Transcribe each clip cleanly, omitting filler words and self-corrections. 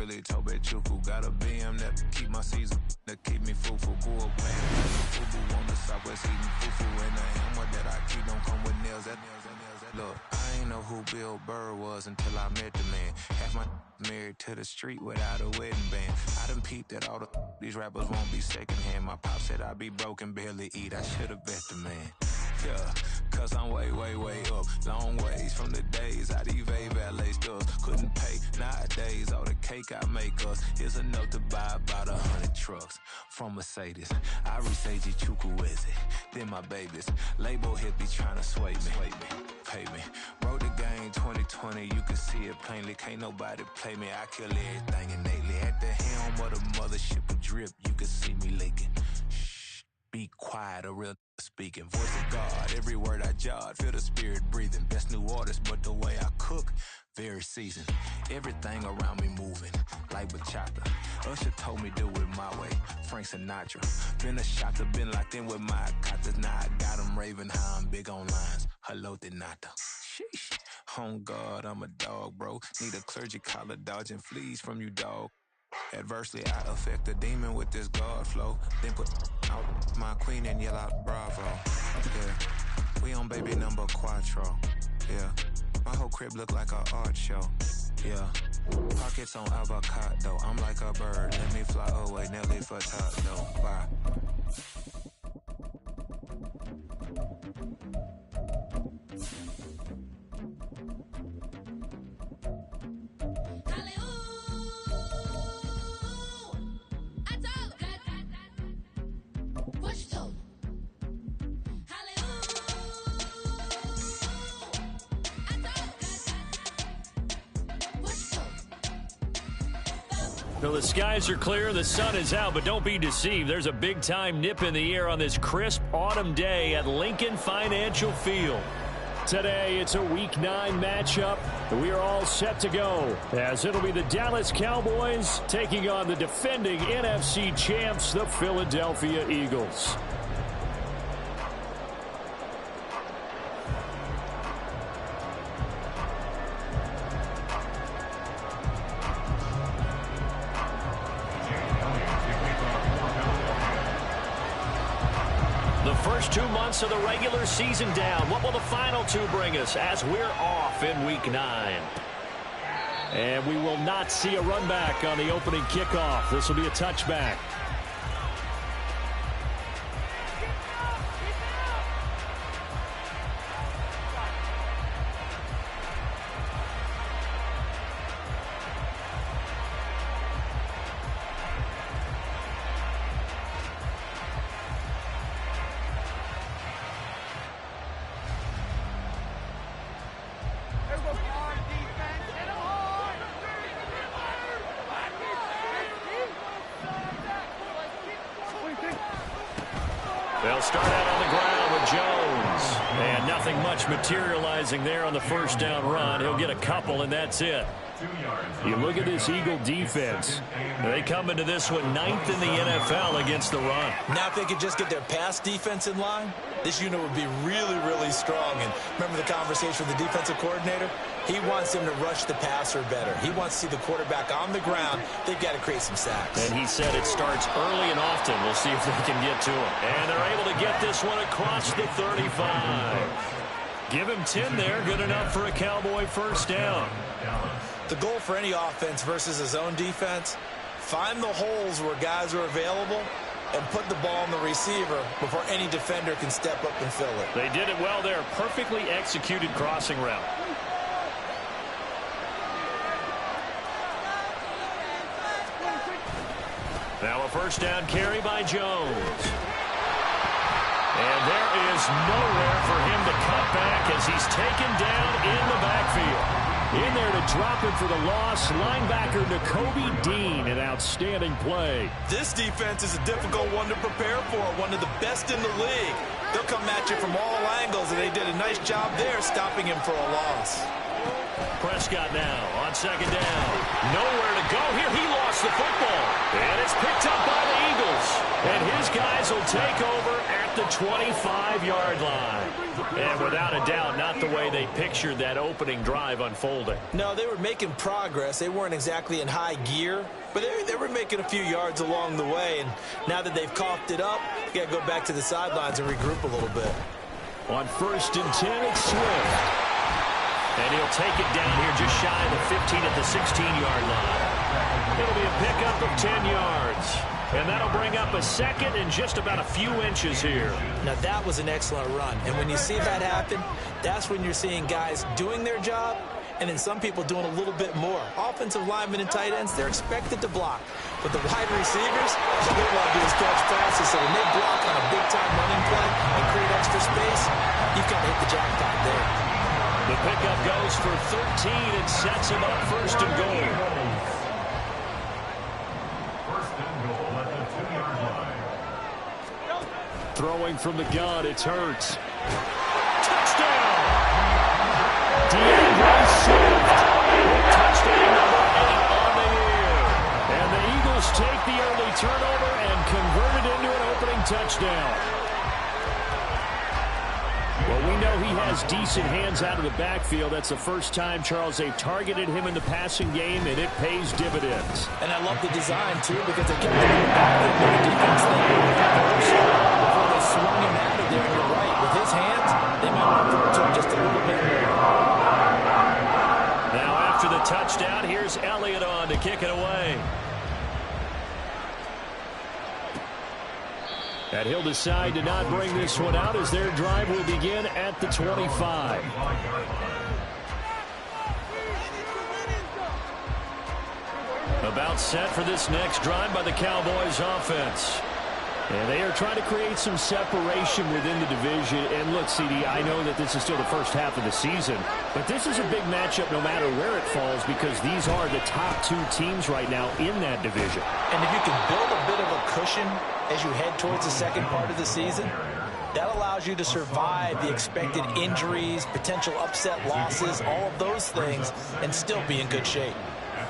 really Tobe Chuku. Got a BM that keep my season, that keep me fufu. Bull playing fufu on the Southwest eating fufu. And the hammer that I keep don't come with nails. Look, I ain't know who Bill Burr was until I met the man. Half my married to the street without a wedding band. I done peeped that all these rappers won't be secondhand. My pop said I'd be broke and barely eat. I should've bet the man. Yeah, cause I'm way, way, way up. Long ways from the days I eBay valet stores. Couldn't pay nowadays. All the cake I make us is enough to buy about 100 trucks. From Mercedes, I resage Chukwueze. Then my babies, label hippie trying to sway me. Pay me. Wrote the game 2020, you can see it plainly. Can't nobody play me. I kill everything innately. At the helm of the mothership of drip, you can see me leaking. Shh, be quiet, a real speaking. Voice of God, every word I jot. Feel the spirit breathing. Best new artist, but the way I cook, very seasoned. Everything around me moving, like bachata. Usher told me do it my way. Frank Sinatra. Been a shotter, been locked in with my katas. Now I got them raving how I'm big on lines. Hello, Denata. Sheesh. On God, I'm a dog, bro. Need a clergy collar, dodging fleas from you, dog. Adversely, I affect the demon with this God flow. Then put out my queen and yell out bravo. Yeah, we on baby number quattro. Yeah, my whole crib look like a art show. Yeah, pockets on avocado. I'm like a bird. Let me fly away, Nelly Furtado. Bye. Well, the skies are clear, the sun is out, but don't be deceived. There's a big-time nip in the air on this crisp autumn day at Lincoln Financial Field. Today, it's a Week 9 matchup. We are all set to go, as it'll be the Dallas Cowboys taking on the defending NFC champs, the Philadelphia Eagles. First 2 months of the regular season down. What will the final 2 bring us as we're off in Week 9? And we will not see a run back on the opening kickoff. This will be a touchback. They'll start out on the ground with Jones. And nothing much materializing there on the first down run. He'll get a couple, and that's it. You look at this Eagle defense. They come into this one 9th in the NFL against the run. Now if they could just get their pass defense in line, this unit would be really, really strong. And remember the conversation with the defensive coordinator? He wants them to rush the passer better. He wants to see the quarterback on the ground. They've got to create some sacks. And he said it starts early and often. We'll see if they can get to him. And they're able to get this one across the 35. Give him 10 there. Good enough for a Cowboy first down. The goal for any offense versus his own defense, find the holes where guys are available and put the ball on the receiver before any defender can step up and fill it. They did it well there. Perfectly executed crossing route. Now a first down carry by Jones. And there is nowhere for him to cut back as he's taken down in the backfield. In there to drop him for the loss, linebacker Nakobe Dean, an outstanding play. This defense is a difficult one to prepare for, one of the best in the league. They'll come at you from all angles, and they did a nice job there stopping him for a loss. Prescott now on second down. Nowhere to go here. He lost the football. And it's picked up by the Eagles. And his guys will take over at at the 25-yard line. And without a doubt, not the way they pictured that opening drive unfolding. No, they were making progress. They weren't exactly in high gear, but they were making a few yards along the way. And now that they've coughed it up, you got to go back to the sidelines and regroup a little bit. On 1st and 10, it's Swift. And he'll take it down here just shy of the 15 at the 16-yard line. It'll be a pickup of 10 yards. And that'll bring up a second and just about a few inches here. Now, that was an excellent run. And when you see that happen, that's when you're seeing guys doing their job and then some people doing a little bit more. Offensive linemen and tight ends, they're expected to block. But the wide receivers, all they want to do is catch passes. So when they block on a big-time running play and create extra space, you've got to hit the jackpot there. The pickup goes for 13 and sets him up 1st and goal. Throwing from the gun, it's Hurts. Touchdown! DeAndre Swift with touchdown number 8 on the year. And the Eagles take the early turnover and convert it into an opening touchdown. Well, we know he has decent hands out of the backfield. That's the first time, Charles, they've targeted him in the passing game, and it pays dividends. And I love the design, too, because they kept him in the backfield with the defense thing. Before they swung him out of there, you're right. With his hands, they might want to throw it to him just a little bit more. Now, after the touchdown, here's Elliott on to kick it away. And he'll decide to not bring this one out as their drive will begin at the 25. About set for this next drive by the Cowboys offense. And they are trying to create some separation within the division. And look, CD, I know that this is still the first half of the season, but this is a big matchup no matter where it falls because these are the top 2 teams right now in that division. And if you can build a bit of a cushion as you head towards the second part of the season, that allows you to survive the expected injuries, potential upset losses, all of those things, and still be in good shape.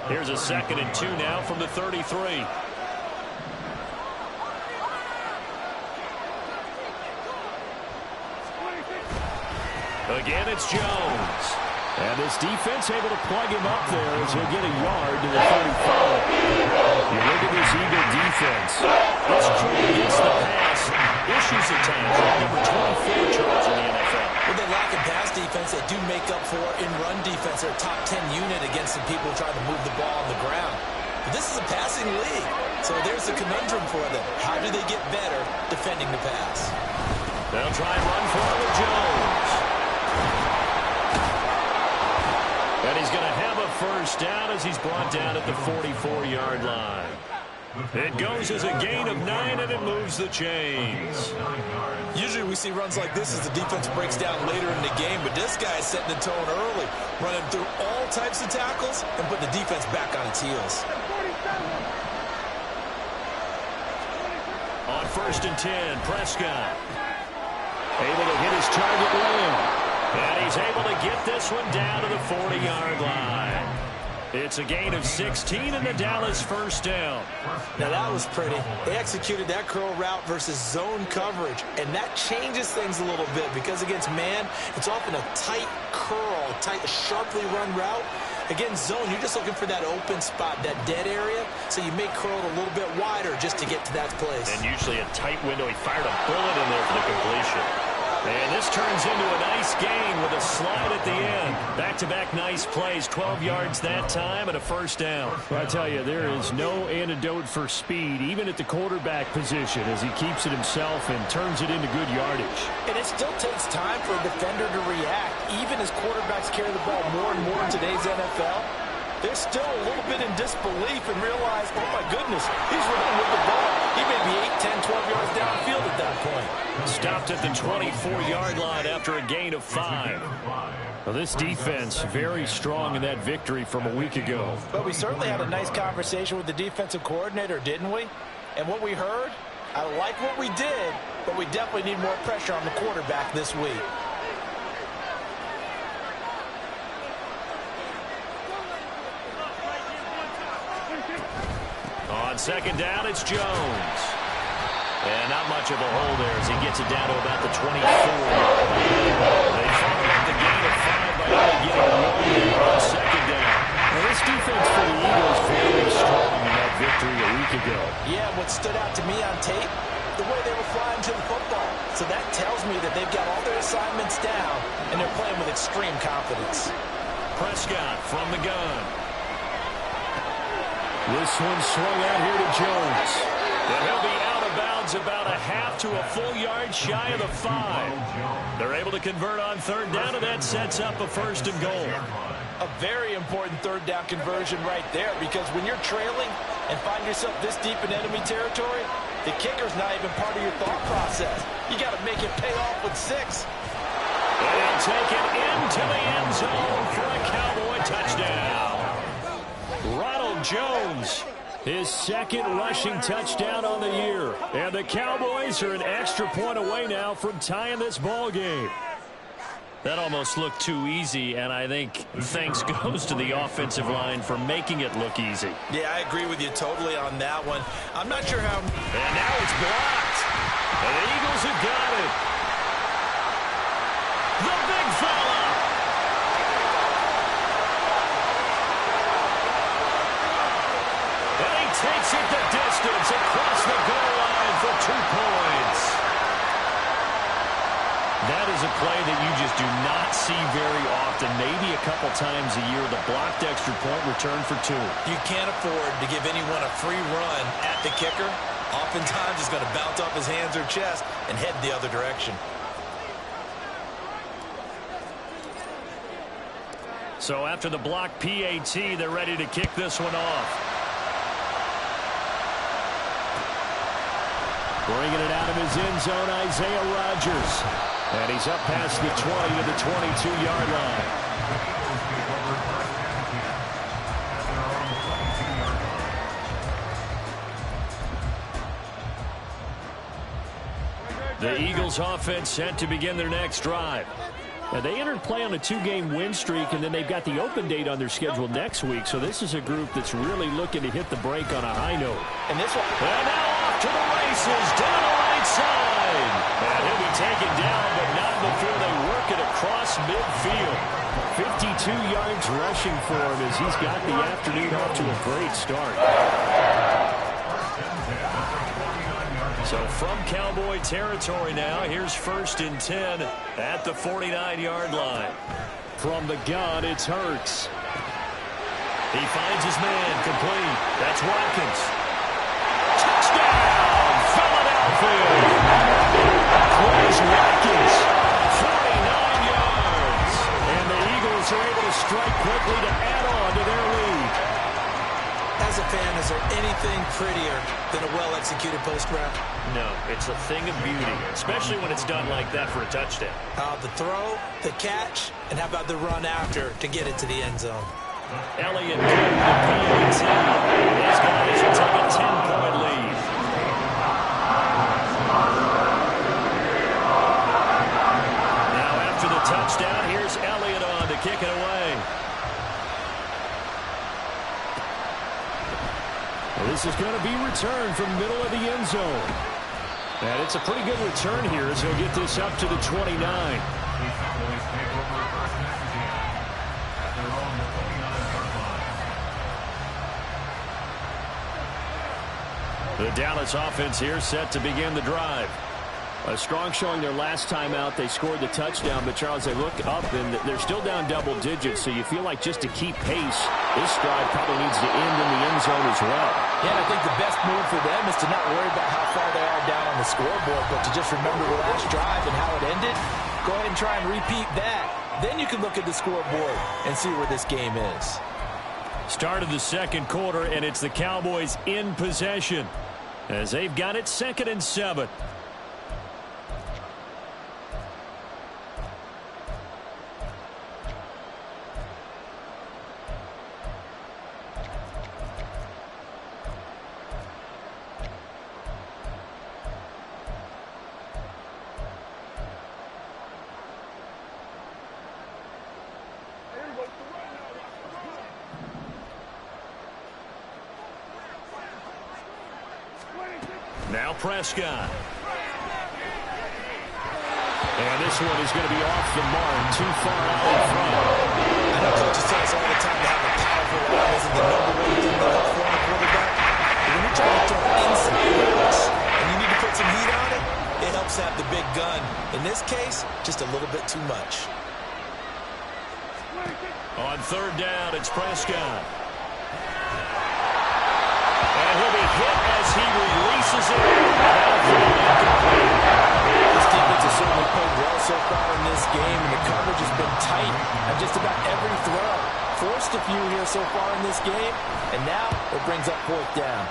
Here's a 2nd and 2 now from the 33. Again, it's Jones. And this defense able to plug him up there as he'll get a yard to the 35. You look at this Eagle defense. It's true against the pass. Issues at times. Number 24 Charles in the NFL. Well, they lack in pass defense. They do make up for in run defense. They're a top 10 unit against some people trying to move the ball on the ground. But this is a passing league. So there's a conundrum for them. How do they get better defending the pass? They'll try and run for it with Jones. And he's going to have a first down as he's brought down at the 44-yard line. It goes as a gain of 9, and it moves the chains. Usually we see runs like this as the defense breaks down later in the game, but this guy is setting the tone early, running through all types of tackles and putting the defense back on its heels. On 1st and 10, Prescott able to hit his target limb. And he's able to get this one down to the 40-yard line. It's a gain of 16 and the Dallas first down. Now that was pretty. They executed that curl route versus zone coverage, and that changes things a little bit because against man, it's often a tight curl, tight, sharply run route. Against zone, you're just looking for that open spot, that dead area, so you may curl it a little bit wider just to get to that place. And usually a tight window. He fired a bullet in there for the completion. And this turns into a nice gain with a slide at the end. Back-to-back nice plays, 12 yards that time and a first down. Well, I tell you, there is no antidote for speed, even at the quarterback position, as he keeps it himself and turns it into good yardage. And it still takes time for a defender to react. Even as quarterbacks carry the ball more and more in today's NFL, they're still a little bit in disbelief and realize, oh, my goodness, he's running with the ball. He may be 8, 10, 12 yards downfield at that point. Stopped at the 24-yard line after a gain of 5. Well, this defense very strong in that victory from a week ago. But we certainly had a nice conversation with the defensive coordinator, didn't we? And what we heard, I like what we did, but we definitely need more pressure on the quarterback this week. On second down, it's Jones. And not much of a hole there as he gets it down to about the 24. They follow up the gain of 5 by only getting 1 there on second down. Now, this defense for the Eagles very strong in that victory a week ago. Yeah, what stood out to me on tape, the way they were flying to the football. So that tells me that they've got all their assignments down, and they're playing with extreme confidence. Prescott from the gun. This one swung out here to Jones. And he'll be out of bounds about a half to a full yard shy of the 5. They're able to convert on third down, and that sets up a 1st and goal. A very important third down conversion right there, because when you're trailing and find yourself this deep in enemy territory, the kicker's not even part of your thought process. You got to make it pay off with 6. They'll take it into the end zone for a Cowboy touchdown. Ronald Jones, his 2nd rushing touchdown on the year. And the Cowboys are an extra point away now from tying this ball game. That almost looked too easy, and I think thanks goes to the offensive line for making it look easy. Yeah, I agree with you totally on that one. I'm not sure how... And now it's blocked. And the Eagles have got it. The big fella. And he takes it the distance across the goal line for 2 points. That is a play that you just do not see very often. Maybe a couple times a year, the blocked extra point return for 2. You can't afford to give anyone a free run at the kicker. Oftentimes, he's going to bounce off his hands or chest and head the other direction. So after the block PAT, they're ready to kick this one off. Bringing it out of his end zone, Isaiah Rodgers. And he's up past the 20 to the 22-yard line. The Eagles offense set to begin their next drive. Now, they entered play on a 2-game win streak, and then they've got the open date on their schedule next week. So this is a group that's really looking to hit the break on a high note. And this one... And now off to the races, down the right side. And he'll be taken down, but not before they work it across midfield. 52 yards rushing for him as he's got the afternoon off to a great start. So from Cowboy territory now, here's 1st and 10 at the 49-yard line. From the gun, it's Hurts. He finds his man, complete. That's Watkins. Touchdown, Philadelphia! Plays Watkins, 49 yards. And the Eagles are able to strike quickly to add on to their lead. As a fan, is there anything prettier than a well-executed post route? No, it's a thing of beauty, especially when it's done like that for a touchdown. The throw, the catch, and how about the run after to get it to the end zone? Elliott good to PAT. These guys will take a 10-point lead. Now after the touchdown, here's Elliott on to kick it away. This is going to be returned from middle of the end zone. And it's a pretty good return here as he'll get this up to the 29. The Dallas offense here set to begin the drive. A strong showing their last time out. They scored the touchdown, but Charles, they look up and they're still down double digits, so you feel like just to keep pace, this drive probably needs to end in the end zone as well. Yeah, and I think the best move for them is to not worry about how far they are down on the scoreboard, but to just remember the last drive and how it ended. Go ahead and try and repeat that. Then you can look at the scoreboard and see where this game is. Start of the second quarter, and it's the Cowboys in possession as they've got it 2nd and 7. Now Prescott. And this one is going to be off the mark, too far out in front. I know coaches tell us all the time to have a powerful arm isn't the number one thing to look for in a quarterback. But when you're trying to throw inside routes and you need to put some heat on it, it helps have the big gun. In this case, just a little bit too much. On third down, it's Prescott. And he'll be hit as he releases it. This defense has certainly played well so far in this game, and the coverage has been tight on just about every throw. Forced a few here so far in this game, and now it brings up fourth down.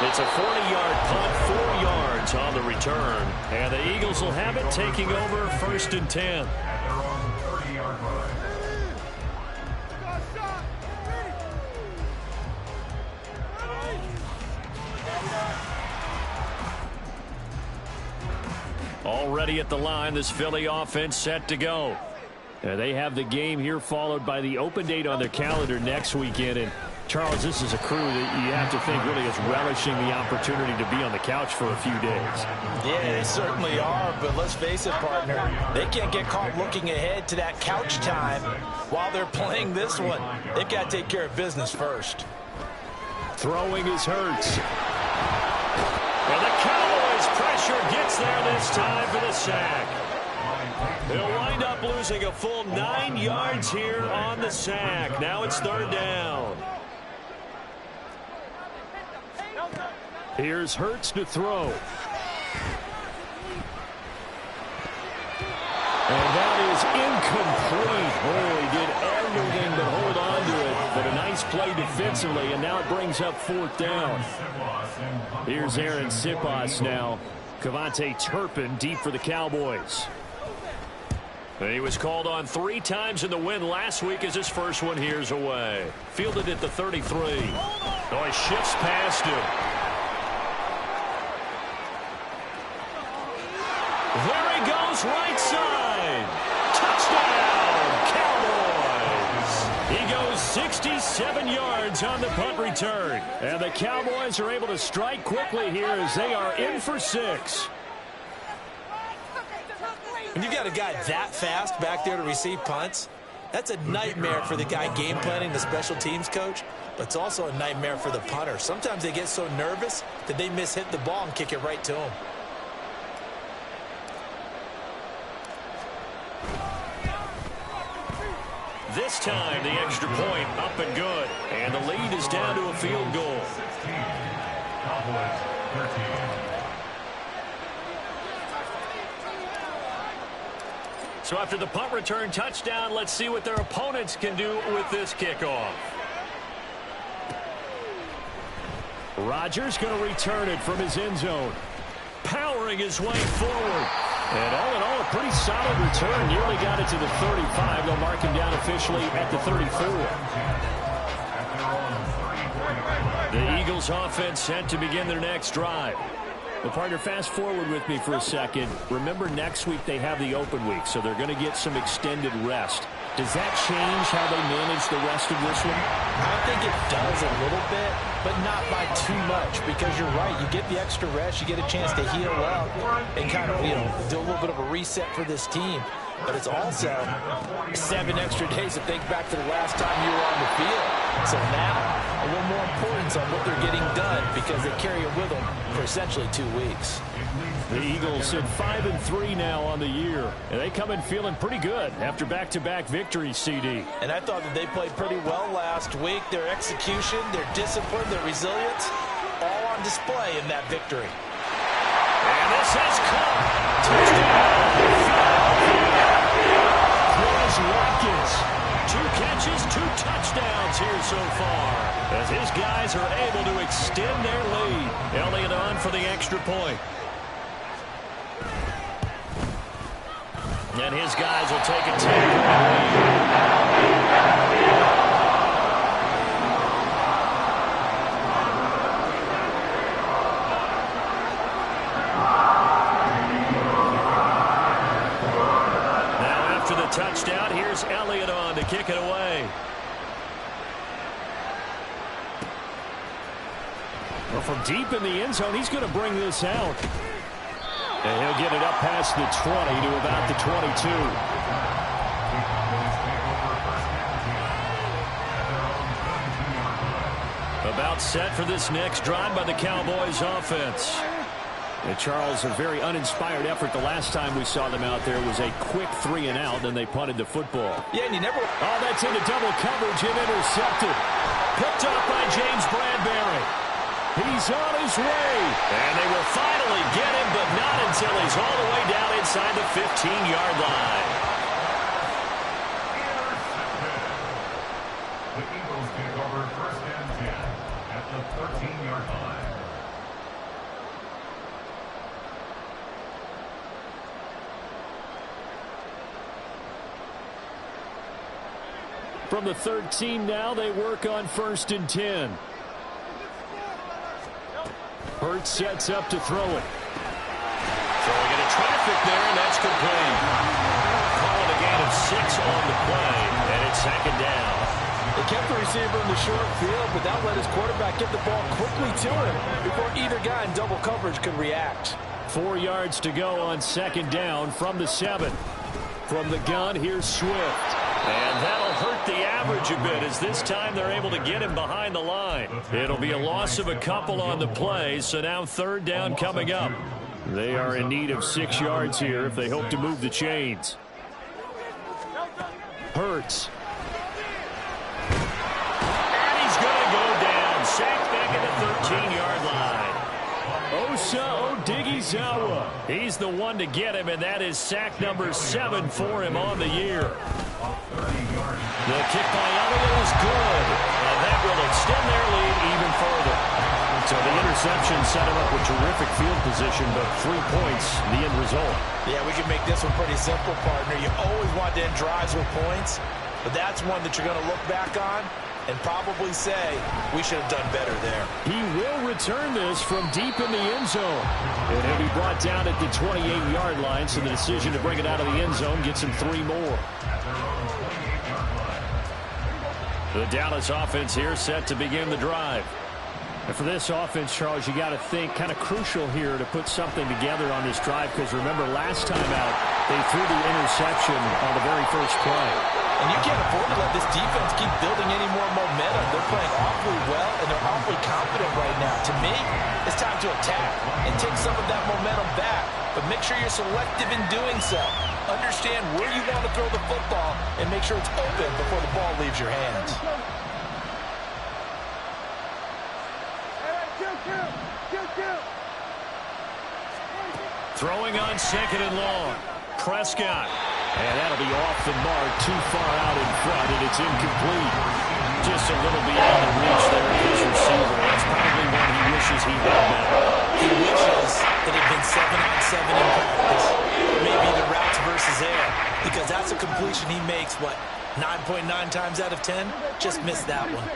It's a 40-yard punt, 4 yards on the return. And the Eagles will have it, taking over first and 10. Already at the line, this Philly offense set to go. They have the game here followed by the open date on their calendar next weekend. And Charles, this is a crew that you have to think really is relishing the opportunity to be on the couch for a few days. Yeah, they certainly are, but let's face it, partner, they can't get caught looking ahead to that couch time while they're playing this one. They've got to take care of business first. Throwing is Hurts. And the Cowboys' pressure gets there this time for the sack. They'll wind up losing a full 9 yards here on the sack. Now it's third down. Here's Hurts to throw. And that is incomplete. Oh, he did everything but hold on to it. But a nice play defensively, and now it brings up fourth down. Here's Aaron Siposs now. Cavante Turpin deep for the Cowboys. And he was called on 3 times in the win last week as his first one here's away. Fielded at the 33. Oh, he shifts past him. There he goes, right side. Touchdown, Cowboys. He goes 67 yards on the punt return. And the Cowboys are able to strike quickly here as they are in for 6. When you've got a guy that fast back there to receive punts, that's a nightmare for the guy game planning, the special teams coach, but it's also a nightmare for the punter. Sometimes they get so nervous that they mishit the ball and kick it right to him. This time, the extra point up and good. And the lead is down to a field goal. So after the punt return touchdown, let's see what their opponents can do with this kickoff. Rodgers going to return it from his end zone. Powering his way forward. And all in all, a pretty solid return. Nearly got it to the 35. They'll mark him down officially at the 34. The Eagles offense set to begin their next drive. Well, partner, fast forward with me for a second. Remember, next week they have the open week, so they're going to get some extended rest. Does that change how they manage the rest of this one? I think it does a little bit, but not by too much, because you're right. You get the extra rest. You get a chance to heal up and kind of, do a little bit of a reset for this team. But it's also 7 extra days to think back to the last time you were on the field. So now, a little more importance on what they're getting done because they carry it with them for essentially 2 weeks. The Eagles sit 5-3 now on the year, and they come in feeling pretty good after back-to-back victories, CD. And I thought that they played pretty well last week. Their execution, their discipline, their resilience, all on display in that victory. And this is caught. Touchdown. Watkins, 2 catches, 2 touchdowns here so far, as his guys are able to extend their lead. Elliott on for the extra point. And his guys will take a 10-point lead. Touchdown. Here's Elliott on to kick it away. Well, from deep in the end zone, he's going to bring this out. And he'll get it up past the 20 to about the 22. About set for this next drive by the Cowboys offense. And Charles, a very uninspired effort. The last time we saw them out there was a quick 3 and out, and they punted the football. Yeah, and you never... Oh, that's into double coverage and intercepted. Picked up by James Bradbury. He's on his way. And they will finally get him, but not until he's all the way down inside the 15-yard line. The Eagles take over first and 10 at the 13-yard line. From the 13 now, they work on first and 10. Hurts sets up to throw it. Throwing into traffic there, and that's complete. Calling a gain of 6 on the play, and it's second down. They kept the receiver in the short field, but that let his quarterback get the ball quickly to him before either guy in double coverage could react. 4 yards to go on second down from the 7. From the gun, here's Swift. And that'll hurt the average a bit as this time they're able to get him behind the line. It'll be a loss of a couple on the play, so now third down coming up. They are in need of 6 yards here if they hope to move the chains. Hurts. And he's going to go down. Sacked back at the 13-yard line. Osa Odighizuwa. He's the one to get him, and that is sack number 7 for him on the year. The kick by Elliott is good, and that will extend their lead even further. So the interception set him up with terrific field position, but 3 points, the end result. Yeah, we can make this one pretty simple, partner. You always want to end drives with points, but that's one that you're going to look back on and probably say, we should have done better there. He will return this from deep in the end zone. And he'll be brought down at the 28-yard line, so the decision to bring it out of the end zone gets him 3 more. The Dallas offense here set to begin the drive. And for this offense, Charles, you got to think kind of crucial here to put something together on this drive, because remember last time out they threw the interception on the very first play. And you can't afford to let this defense keep building any more momentum. They're playing awfully well, and they're awfully confident right now. To me, it's time to attack and take some of that momentum back, but make sure you're selective in doing so. Understand where you want to throw the football and make sure it's open before the ball leaves your hands. Throwing on second and long. Prescott. And that'll be off the mark, too far out in front, and it's incomplete. Just a little beyond the reach there of his receiver. That's probably one he wishes he had met. He wishes that it had been 7-on-7 in practice. Maybe the routes versus air, because that's a completion he makes, what, 9.9 times out of 10? Just missed that one.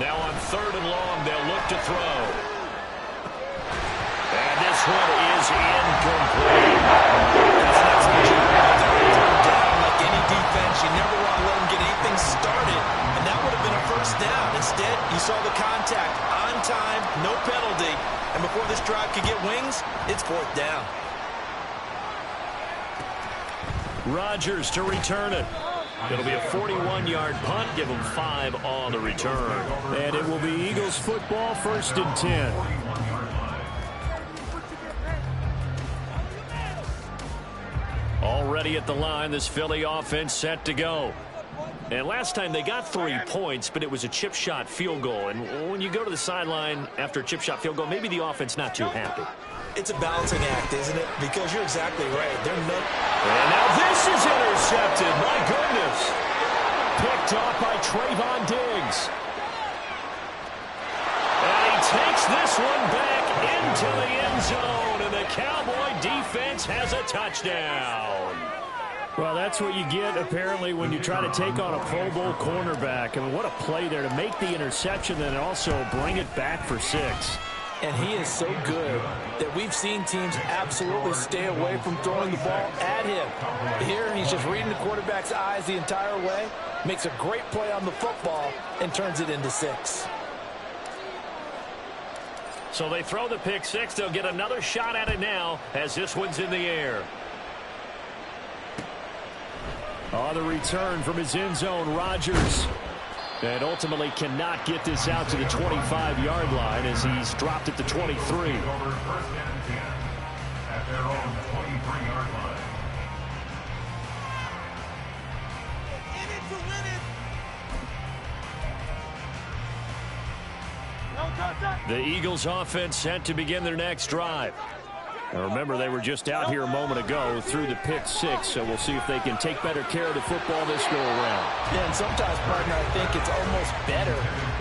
Now on third and long, they'll look to throw. And this one is incomplete. That's an excellent job. Down like any defense, you never want to let them get anything started, and that would have been a first down. Instead, you saw the contact on time, no penalty, and before this drive could get wings, it's fourth down. Rodgers to return it. It'll be a 41-yard punt. Give them 5 on the return. And it will be Eagles football, first and 10. Already at the line, this Philly offense set to go. And last time they got 3 points, but it was a chip shot field goal. And when you go to the sideline after a chip shot field goal, maybe the offense not too happy. It's a balancing act, isn't it? Because you're exactly right. They're not. And now this is intercepted. My goodness. Picked off by Trayvon Diggs. And he takes this one back into the end zone. And the Cowboy defense has a touchdown. Well, that's what you get, apparently, when you try to take on a Pro Bowl cornerback. I mean, what a play there to make the interception and also bring it back for 6. And he is so good that we've seen teams absolutely stay away from throwing the ball at him. Here, he's just reading the quarterback's eyes the entire way, makes a great play on the football, and turns it into 6. So they throw the pick six. They'll get another shot at it now as this one's in the air. On the return from his end zone, Rodgers. And ultimately cannot get this out to the 25-yard line as he's dropped at the 23. First and 10 at their own 23-yard line. The Eagles offense set to begin their next drive. Now remember, they were just out here a moment ago through the pick six, so we'll see if they can take better care of the football this go around. Yeah, and sometimes, partner, I think it's almost better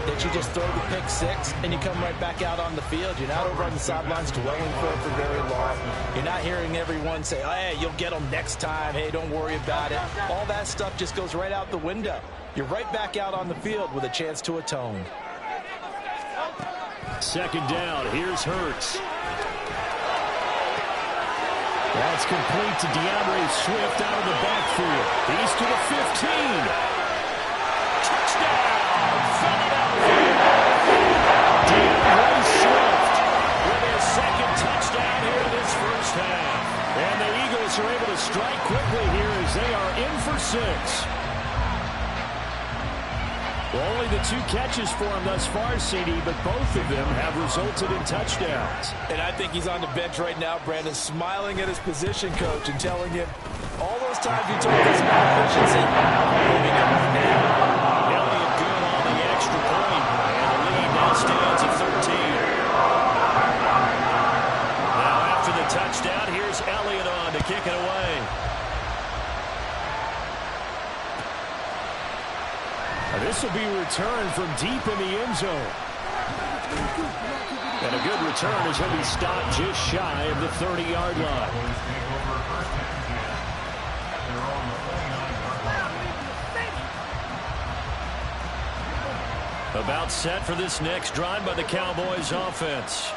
that you just throw the pick six and you come right back out on the field. You're not over on the sidelines dwelling for it for very long. You're not hearing everyone say, oh, hey, you'll get them next time. Hey, don't worry about it. All that stuff just goes right out the window. You're right back out on the field with a chance to atone. Second down, here's Hurts. That's complete to DeAndre Swift out of the backfield. He's to the 15. Touchdown, Philadelphia. DeAndre Swift with his second touchdown here in this first half. And the Eagles are able to strike quickly here as they are in for 6. Well, only the 2 catches for him thus far, CD, but both of them have resulted in touchdowns. And I think he's on the bench right now, Brandon, smiling at his position coach and telling him, all those times you told us about efficiency, moving it right now. Elliott good on the extra point, and the lead now stands at 13. Now after the touchdown, here's Elliott on to kick it away. This will be returned from deep in the end zone. And a good return as he'll be stopped just shy of the 30-yard line. About set for this next drive by the Cowboys offense.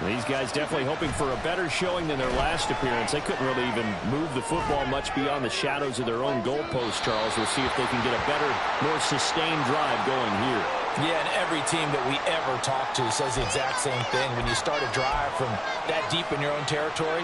These guys definitely hoping for a better showing than their last appearance. They couldn't really even move the football much beyond the shadows of their own goalpost, Charles. We'll see if they can get a better, more sustained drive going here. Yeah, and every team that we ever talk to says the exact same thing. When you start a drive from that deep in your own territory,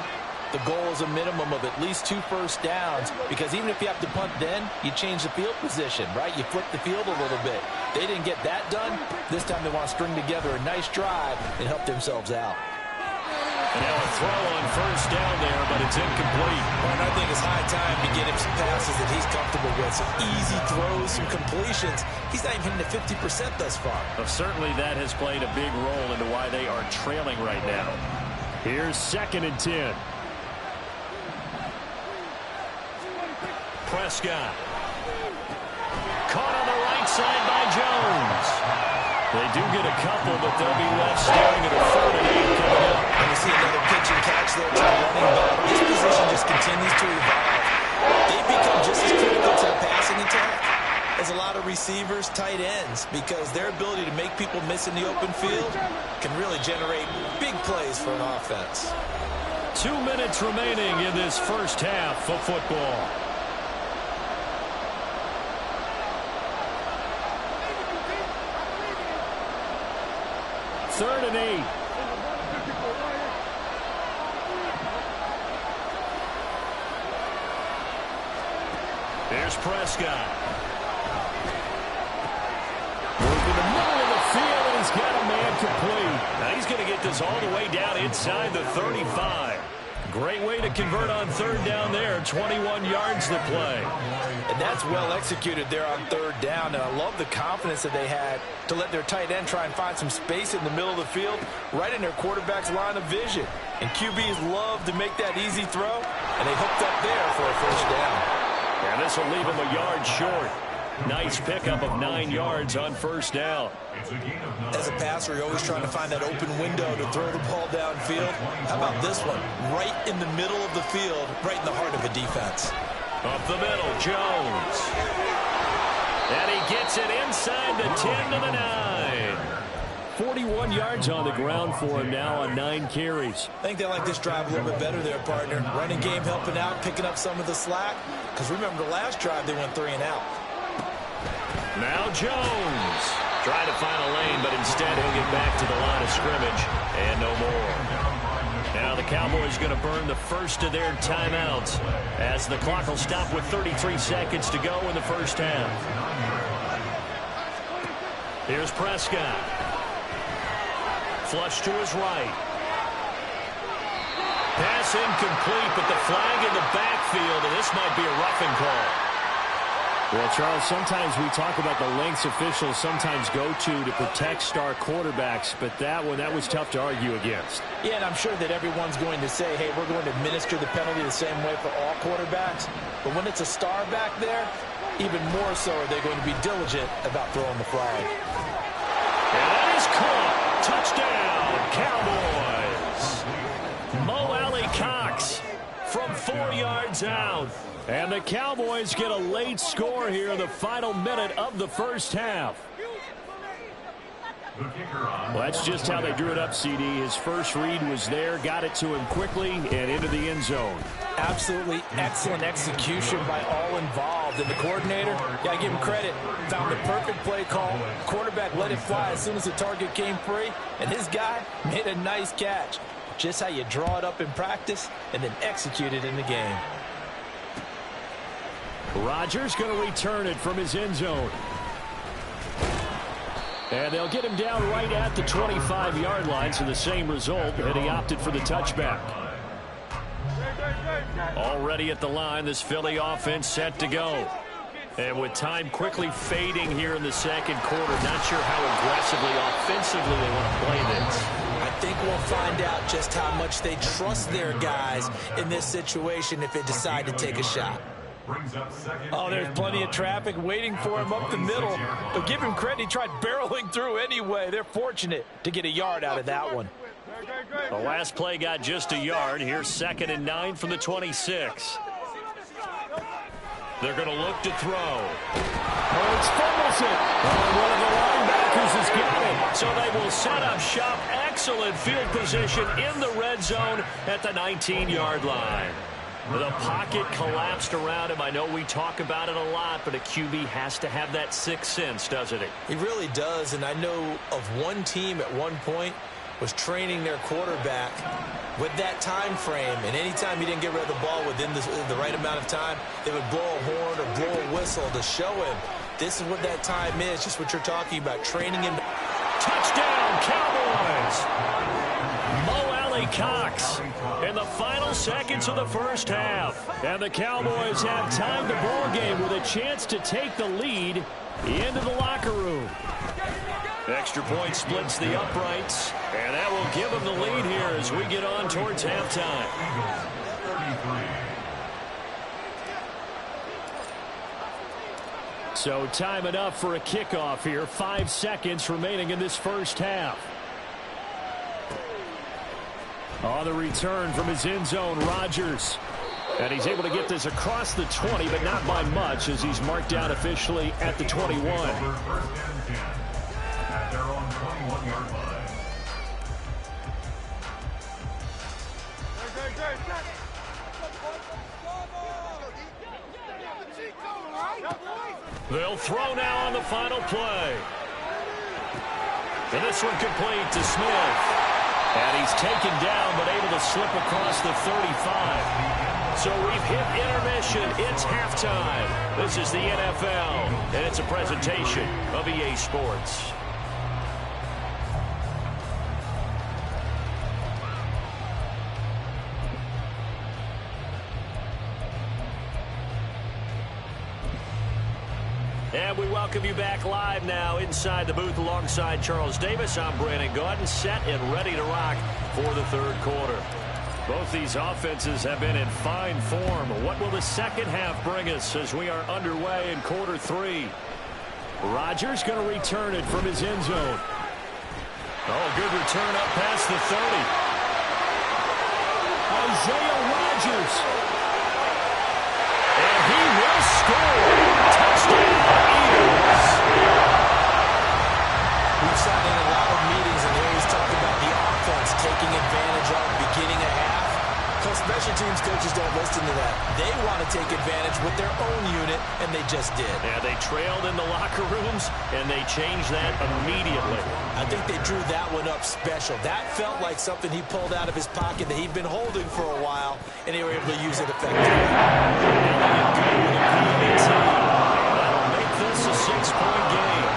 the goal is a minimum of at least 2 first downs, because even if you have to punt then, you change the field position, right? You flip the field a little bit. They didn't get that done. This time they want to string together a nice drive and help themselves out. And now a throw on first down there, but it's incomplete. And I think it's high time to get him some passes that he's comfortable with. Some easy throws, some completions. He's not even hitting the 50% thus far. Well, certainly that has played a big role into why they are trailing right now. Here's 2nd and 10. Prescott. Caught on the right side by Jones. They do get a couple, but they'll be left staring at a 3rd and 8 coming up. And you see another pitch and catch there to the running back. This position just continues to evolve. They've become just as critical to the passing attack as a lot of receivers, tight ends, because their ability to make people miss in the open field can really generate big plays for an offense. 2 minutes remaining in this first half of football. Third and 8. Here's Prescott. Moving the middle of the field, and he's got a man complete. Now he's going to get this all the way down inside the 35. Great way to convert on 3rd down there. 21 yards to play. And that's well executed there on 3rd down. And I love the confidence that they had to let their tight end try and find some space in the middle of the field, right in their quarterback's line of vision. And QBs love to make that easy throw, and they hooked up there for a 1st down. And this will leave him a yard short. Nice pickup of 9 yards on 1st down. As a passer, you're always trying to find that open window to throw the ball downfield. How about this one? Right in the middle of the field, right in the heart of a defense. Up the middle, Jones. And he gets it inside the 10 to the 9. 41 yards on the ground for him now on 9 carries. I think they like this drive a little bit better there, partner. Running game helping out, picking up some of the slack. Because remember, the last drive they went 3 and out. Now Jones. Trying to find a lane, but instead he'll get back to the line of scrimmage, and no more. Now the Cowboys going to burn the first of their timeouts as the clock will stop with 33 seconds to go in the first half. Here's Prescott. Flush to his right. Pass incomplete, but the flag in the backfield, and this might be a roughing call. Well, Charles, sometimes we talk about the lengths officials sometimes go to protect star quarterbacks, but that was tough to argue against. Yeah, and I'm sure that everyone's going to say, hey, we're going to administer the penalty the same way for all quarterbacks. But when it's a star back there, even more so are they going to be diligent about throwing the flag. And that is caught. Touchdown, Cowboys. Mo Alley Cox from 4 yards out. And the Cowboys get a late score here in the final minute of the first half. Well, that's just how they drew it up, CD. His first read was there, got it to him quickly, and into the end zone. Absolutely excellent execution by all involved. And the coordinator, got to give him credit, found the perfect play call. Quarterback let it fly as soon as the target came free, and his guy made a nice catch. Just how you draw it up in practice and then execute it in the game. Rodgers going to return it from his end zone. And they'll get him down right at the 25-yard line, so the same result, and he opted for the touchback. Already at the line, this Philly offense set to go. And with time quickly fading here in the second quarter, not sure how aggressively, offensively they want to play this. I think we'll find out just how much they trust their guys in this situation if they decide to take a shot. Oh, there's plenty of traffic waiting for him up the middle. But give him credit, he tried barreling through anyway. They're fortunate to get a yard out of that one. The last play got just a yard. Here's 2nd and 9 from the 26. They're going to look to throw. Oh, it's fumbles it. Oh, one of the linebackers has got it. So they will set up shop. Excellent field position in the red zone at the 19-yard line. The pocket collapsed around him. I know we talk about it a lot, but a QB has to have that sixth sense, doesn't he? He really does, and I know of one team at one point was training their quarterback with that time frame, and anytime he didn't get rid of the ball within the right amount of time, they would blow a horn or blow a whistle to show him this is what that time is, just what you're talking about, training him. Touchdown, Cowboys! Mo Alley Cox in the final seconds of the first half. And the Cowboys have timed the ball game with a chance to take the lead into the locker room. Extra point splits the uprights, and that will give them the lead here as we get on towards halftime. So time enough for a kickoff here. 5 seconds remaining in this first half. On the return from his end zone, Rodgers. And he's able to get this across the 20, but not by much as he's marked down officially at the 21. At their own 21-yard line. They'll throw now on the final play. And this one complete to Smith. And he's taken down, but able to slip across the 35. So we've hit intermission. It's halftime. This is the NFL, and it's a presentation of EA Sports. And we welcome you back live now inside the booth alongside Charles Davis. I'm Brandon Gaudin, set and ready to rock for the third quarter. Both these offenses have been in fine form. What will the second half bring us as we are underway in quarter three? Rodgers going to return it from his end zone. Oh, good return up past the 30. Isaiah Rodgers. And he will score. Touchdown, Eagles. We've sat in a lot of meetings and they always talk about the offense taking advantage of beginning a half. So special teams coaches don't listen to that. They want to take advantage with their own unit it, and they just did. Yeah, they trailed in the locker rooms, and they changed that immediately. I think they drew that one up special. That felt like something he pulled out of his pocket that he'd been holding for a while, and they were able to use it effectively. That'll make this a 6-point game.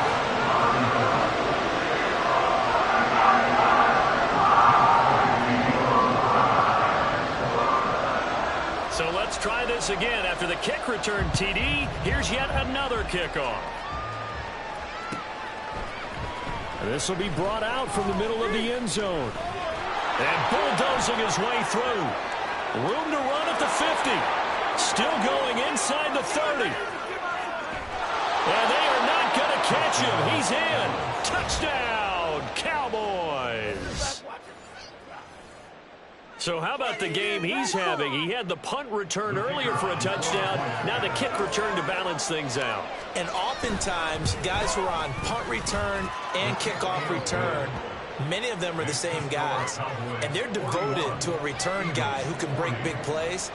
So let's try this again. After the kick return TD, here's yet another kickoff. This will be brought out from the middle of the end zone. And bulldozing his way through. Room to run at the 50. Still going inside the 30. And they are not going to catch him. He's in. Touchdown, Cowboys. So how about the game he's having? He had the punt return earlier for a touchdown. Now the kick return to balance things out. And oftentimes, guys who are on punt return and kickoff return, many of them are the same guys. And they're devoted to a return guy who can break big plays.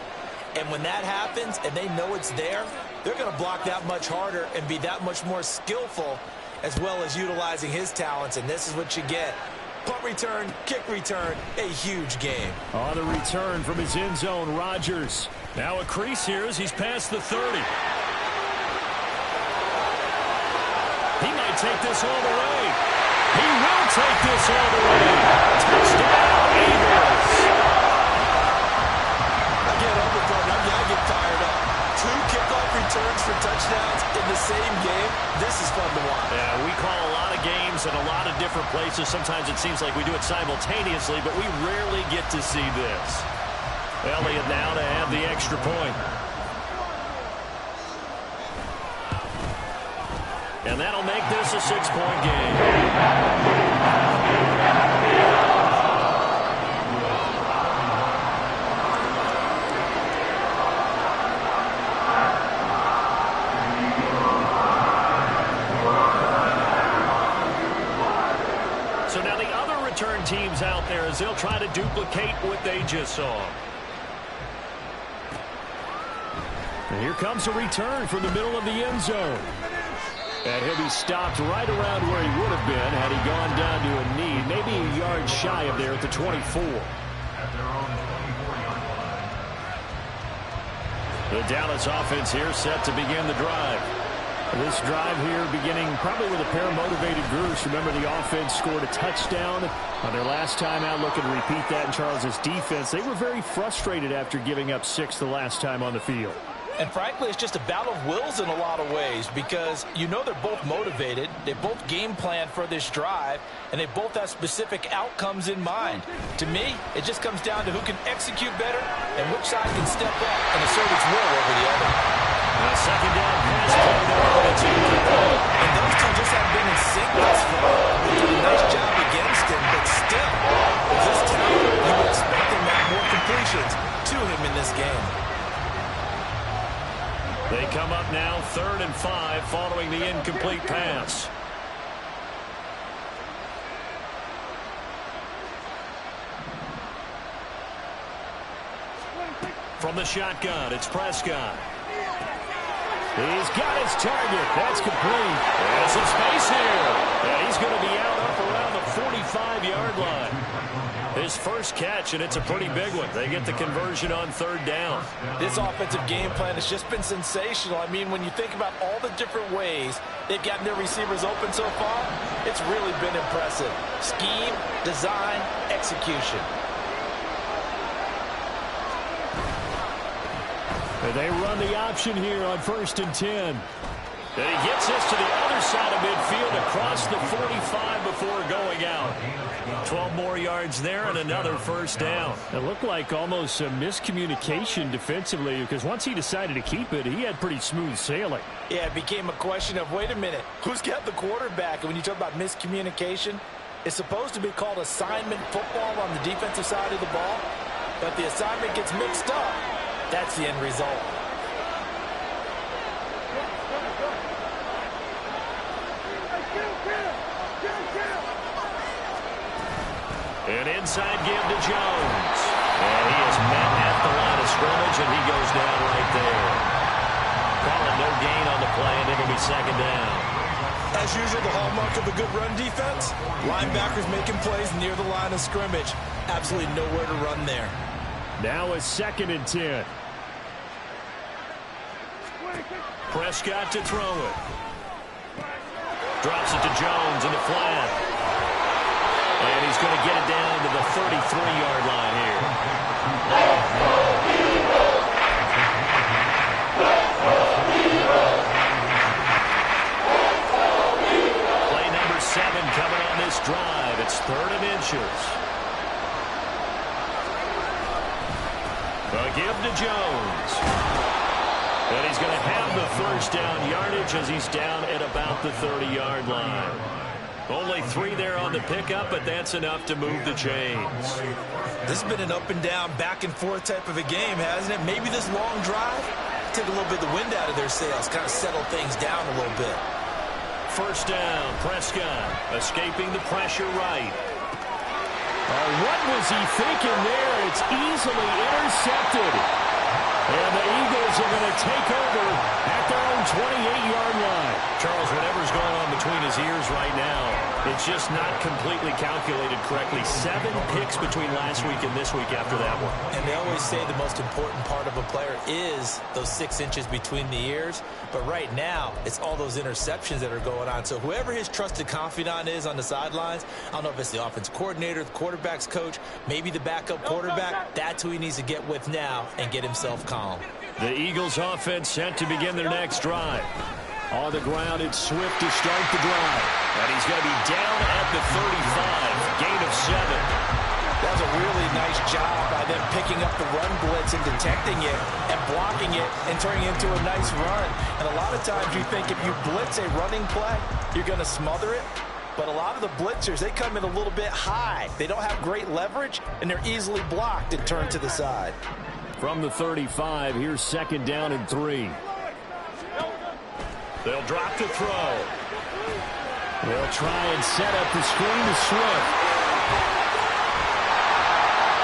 And when that happens and they know it's there, they're going to block that much harder and be that much more skillful, as well as utilizing his talents. And this is what you get. Punt return, kick return, a huge game. On the return from his end zone, Rodgers. Now a crease here as he's past the 30. He might take this all the way. He will take this all the way. Touchdown, Eagles. Again, I get fired up. 2 kickoff returns for touchdowns in the same game. This is fun to watch. Yeah, we call a lot of games in a lot of different places. Sometimes it seems like we do it simultaneously, but we rarely get to see this. Elliott now to have the extra point. And that'll make this a 6-point game. So now the other return teams out there as they'll try to duplicate what they just saw. And here comes a return from the middle of the end zone. And he'll be stopped right around where he would have been had he gone down to a knee, maybe a yard shy of there at the 24. The Dallas offense here set to begin the drive. This drive here beginning probably with a pair of motivated groups. Remember, the offense scored a touchdown on their last time out. Looking to repeat that in Charles' defense. They were very frustrated after giving up 6 the last time on the field. And frankly, it's just a battle of wills in a lot of ways because you know they're both motivated. They both game plan for this drive, and they both have specific outcomes in mind. To me, it just comes down to who can execute better and which side can step up and assert its will over the other. And a second down pass play there. And those two just haven't been in sync thus far. They did a nice job against him, but still, with this talent, you would expect him to have more completions to him in this game. They come up now 3rd and 5 following the incomplete pass. From the shotgun, it's Prescott. He's got his target. That's complete. There's some space here. And he's going to be out up around the 45-yard line. His first catch, and it's a pretty big one. They get the conversion on 3rd down. This offensive game plan has just been sensational. I mean, when you think about all the different ways they've gotten their receivers open so far, it's really been impressive. Scheme, design, execution. And they run the option here on 1st and 10. And he gets this to the other side of midfield across the 45 before going out. 12 more yards there and another first down. It looked like almost a miscommunication defensively because once he decided to keep it, he had pretty smooth sailing. Yeah, it became a question of, wait a minute, who's got the quarterback? And when you talk about miscommunication, it's supposed to be called assignment football on the defensive side of the ball. But the assignment gets mixed up. That's the end result. An inside give to Jones. And he is met at the line of scrimmage, and he goes down right there. Call it no gain on the play, and it'll be second down. As usual, the hallmark of a good run defense, linebackers making plays near the line of scrimmage. Absolutely nowhere to run there. Now a 2nd and 10. Prescott to throw it. Drops it to Jones in the flat. And he's going to get it down to the 33-yard line here. Play number 7 coming on this drive. It's 3rd and inches. A give to Jones. And he's going to have the first down yardage as he's down at about the 30-yard line. Only 3 there on the pickup, but that's enough to move the chains. This has been an up-and-down, back-and-forth type of a game, hasn't it? Maybe this long drive take a little bit of the wind out of their sails, kind of settle things down a little bit. First down, Prescott escaping the pressure right. What was he thinking there? It's easily intercepted. And the Eagles are going to take over at their own 28-yard line. Charles, whatever's going on between his ears right now, it's just not completely calculated correctly. 7 picks between last week and this week after that one. And they always say the most important part of a player is those 6 inches between the ears. But right now, it's all those interceptions that are going on. So whoever his trusted confidant is on the sidelines, I don't know if it's the offense coordinator, the quarterback's coach, maybe the backup quarterback, that's who he needs to get with now and get himself calm. The Eagles offense set to begin their next drive. On the ground, it's Swift to start the drive. And he's going to be down at the 35, gain of 7. That was a really nice job by them picking up the run blitz and detecting it and blocking it and turning it into a nice run. And a lot of times you think if you blitz a running play, you're going to smother it. But a lot of the blitzers, they come in a little bit high. They don't have great leverage, and they're easily blocked and turned to the side. From the 35, here's 2nd down and 3. They'll drop to throw. They'll try and set up the screen to Swift.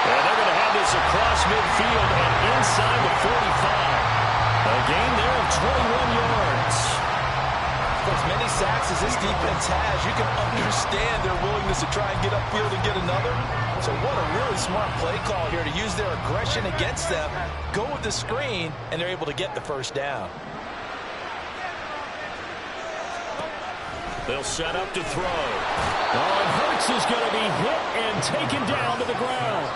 And they're going to have this across midfield and inside the 45. A gain there of 21 yards. For as many sacks as this defense has, you can understand their willingness to try and get upfield and get another. So what a really smart play call here to use their aggression against them, go with the screen, and they're able to get the first down. They'll set up to throw. And Hurts is going to be hit and taken down to the ground.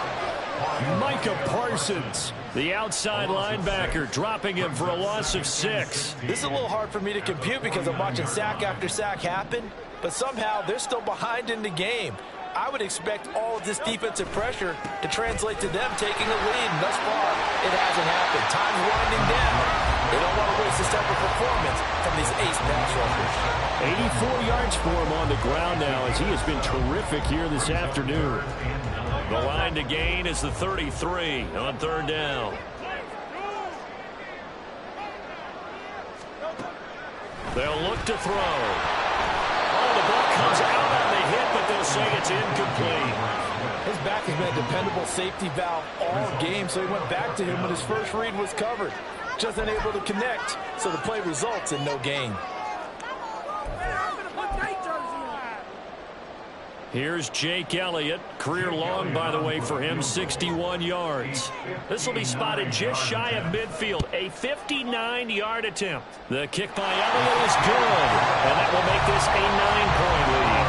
Micah Parsons, the outside linebacker, dropping him for a loss of 6. This is a little hard for me to compute because I'm watching sack after sack happen, but somehow they're still behind in the game. I would expect all of this defensive pressure to translate to them taking a lead, and thus far, it hasn't happened. Time's winding down. They don't want to waste this type of performance from these ace pass rushers. 84 yards for him on the ground now as he has been terrific here this afternoon. The line to gain is the 33 on 3rd down. They'll look to throw. Oh, the ball comes out on the hit, but they'll say it's incomplete. His back has been a dependable safety valve all game, so he went back to him when his first read was covered. Just unable to connect, so the play results in no gain. Here's Jake Elliott. Career long, by the way, for him, 61 yards. This will be spotted just shy of midfield, a 59-yard attempt. The kick by Elliott is good, and that will make this a 9-point lead.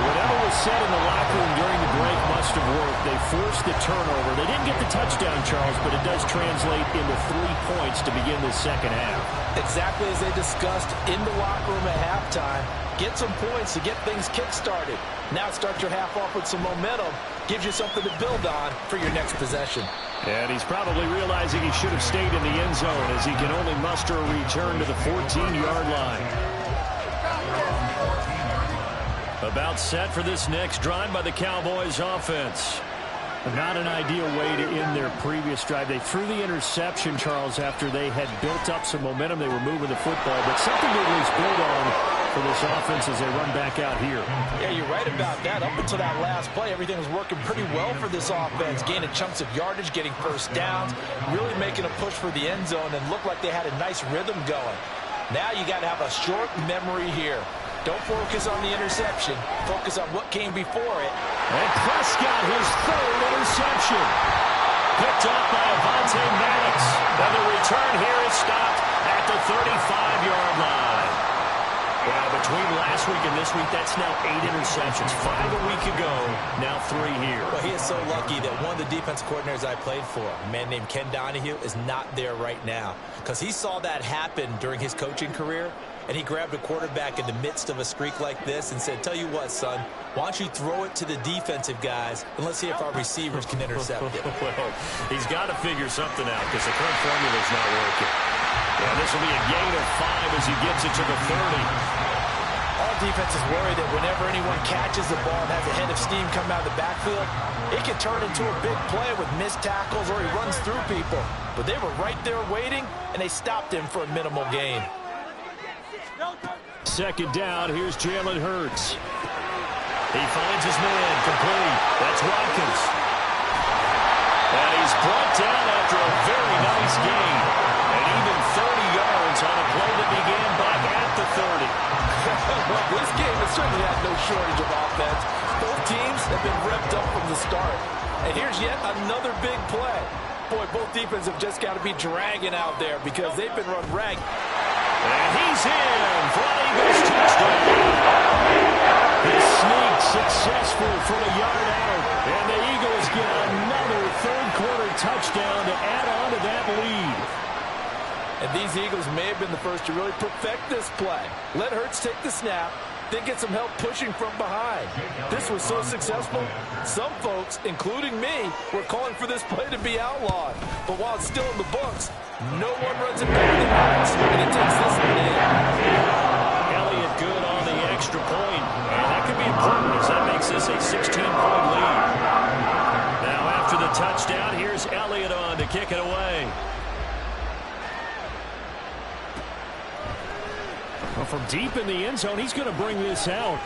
Whatever was said in the locker room during the break must have worked. They forced the turnover. They didn't get the touchdown, Charles, but it does translate into 3 points to begin the second half. Exactly as they discussed in the locker room at halftime. Get some points to get things kick-started. Now start your half off with some momentum. Gives you something to build on for your next possession. And he's probably realizing he should have stayed in the end zone as he can only muster a return to the 14-yard line. About set for this next drive by the Cowboys offense. Not an ideal way to end their previous drive. They threw the interception, Charles, after they had built up some momentum. They were moving the football, but something to at least build on for this offense as they run back out here. Yeah, you're right about that. Up until that last play, everything was working pretty well for this offense, gaining chunks of yardage, getting first downs, really making a push for the end zone, and looked like they had a nice rhythm going. Now you got to have a short memory here. Don't focus on the interception. Focus on what came before it. And Prescott, his third interception. Picked up by Avonte Maddox. And the return here is stopped at the 35-yard line. Well, between last week and this week, that's now 8 interceptions. 5 a week ago, now 3 here. Well, he is so lucky that one of the defense coordinators I played for, a man named Ken Donahue, is not there right now. Because he saw that happen during his coaching career, and he grabbed a quarterback in the midst of a streak like this and said, tell you what, son, why don't you throw it to the defensive guys, and let's see if our receivers can intercept it. Well, he's got to figure something out because the current formula is not working. And this will be a gain of 5 as he gets it to the 30. All defense is worried that whenever anyone catches the ball and has a head of steam come out of the backfield, it can turn into a big play with missed tackles or he runs through people. But they were right there waiting, and they stopped him for a minimal gain. Second down, here's Jalen Hurts. He finds his man, complete. That's Watkins. And he's brought down after a very nice gain. And even 30 yards on a play that began back at the 30. Well, this game has certainly had no shortage of offense. Both teams have been revved up from the start. And here's yet another big play. Boy, both defenses have just got to be dragging out there because they've been run ragged. And he's in for an Eagles touchdown. This sneak successful from a yard out. And the Eagles get another third-quarter touchdown to add on to that lead. And these Eagles may have been the first to really perfect this play. Let Hurts take the snap, then get some help pushing from behind. This was so successful, some folks, including me, were calling for this play to be outlawed. But while it's still in the books, no one runs it better than Hurts, and he takes this one in. Elliott good on the extra point, and that could be important as that makes this a 16-point lead. Now after the touchdown, here's Elliott on to kick it away. Well, from deep in the end zone, he's going to bring this out.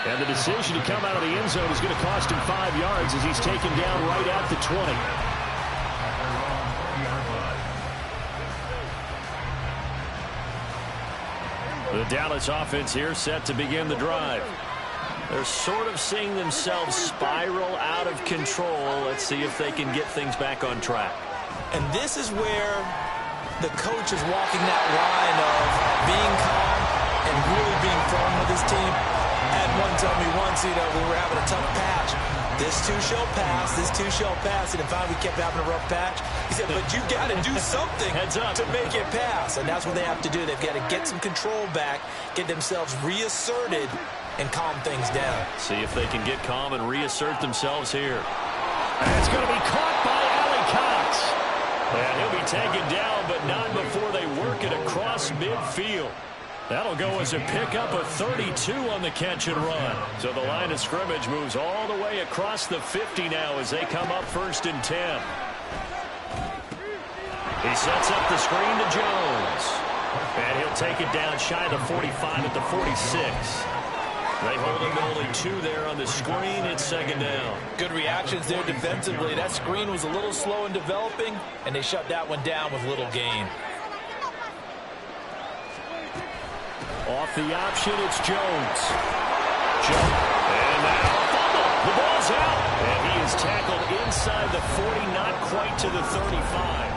And the decision to come out of the end zone is going to cost him 5 yards as he's taken down right at the 20. The Dallas offense here set to begin the drive. They're sort of seeing themselves spiral out of control. Let's see if they can get things back on track. And this is where the coach is walking that line of being calm and really being firm with his team. I had one tell me once, we were having a tough patch. This too shall pass, this too shall pass. And if we kept having a rough patch, he said, but you got to do something to make it pass. And that's what they have to do. They've got to get some control back, get themselves reasserted, and calm things down. See if they can get calm and reassert themselves here. And it's going to be caught by Allie Cox. And he'll be taken down, but not before they work it across midfield. That'll go as a pickup of 32 on the catch and run. So the line of scrimmage moves all the way across the 50 now as they come up 1st and 10. He sets up the screen to Jones. And he'll take it down shy of the 45 at the 46. They hold him to only 2 there on the screen. It's 2nd down. Good reactions there defensively. That screen was a little slow in developing, and they shut that one down with little gain. Off the option, it's Jones. And now a fumble. The ball's out. And he is tackled inside the 40, not quite to the 35.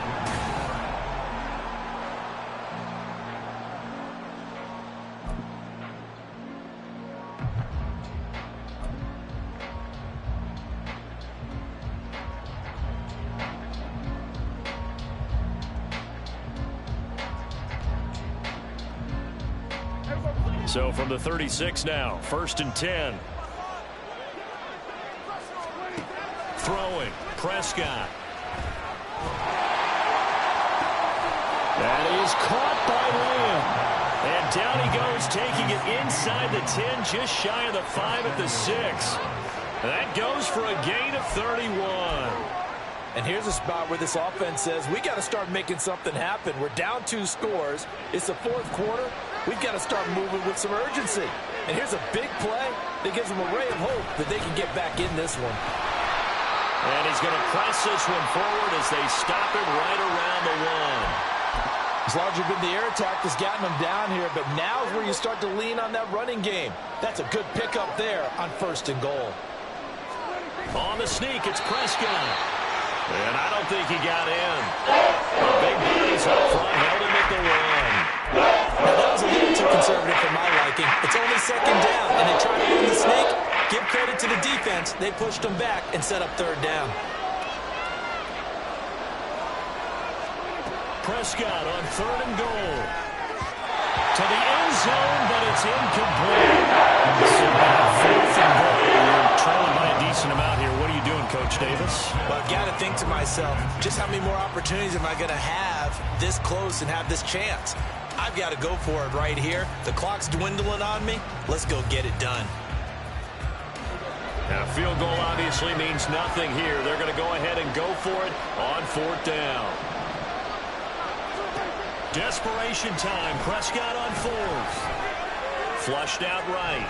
So from the 36 now, 1st and 10. Throwing, Prescott. That is caught by Lamb. And down he goes, taking it inside the 10, just shy of the 5 at the 6. That goes for a gain of 31. And here's a spot where this offense says, we got to start making something happen. We're down 2 scores. It's the 4th quarter. We've got to start moving with some urgency. And here's a big play that gives them a ray of hope that they can get back in this one. And he's going to press this one forward as they stop it right around the 1. It's largely been the air attack that's gotten them down here, but now is where you start to lean on that running game. That's a good pickup there on 1st and goal. On the sneak, it's Prescott. And I don't think he got in. The big bodies up front held him at the 1. Now, that was a little too conservative for my liking. It's only 2nd down, and they try to run the sneak. Give credit to the defense. They pushed them back and set up 3rd down. Prescott on 3rd and goal. To the end zone, but it's incomplete. So 4th and goal. You're trailing by a decent amount here. What are you doing, Coach Davis? Well, I've got to think to myself, just how many more opportunities am I going to have this close and have this chance? I've got to go for it right here. The clock's dwindling on me. Let's go get it done. Now, a field goal obviously means nothing here. They're going to go ahead and go for it on 4th down. Desperation time. Prescott on 4th. Flushed out right.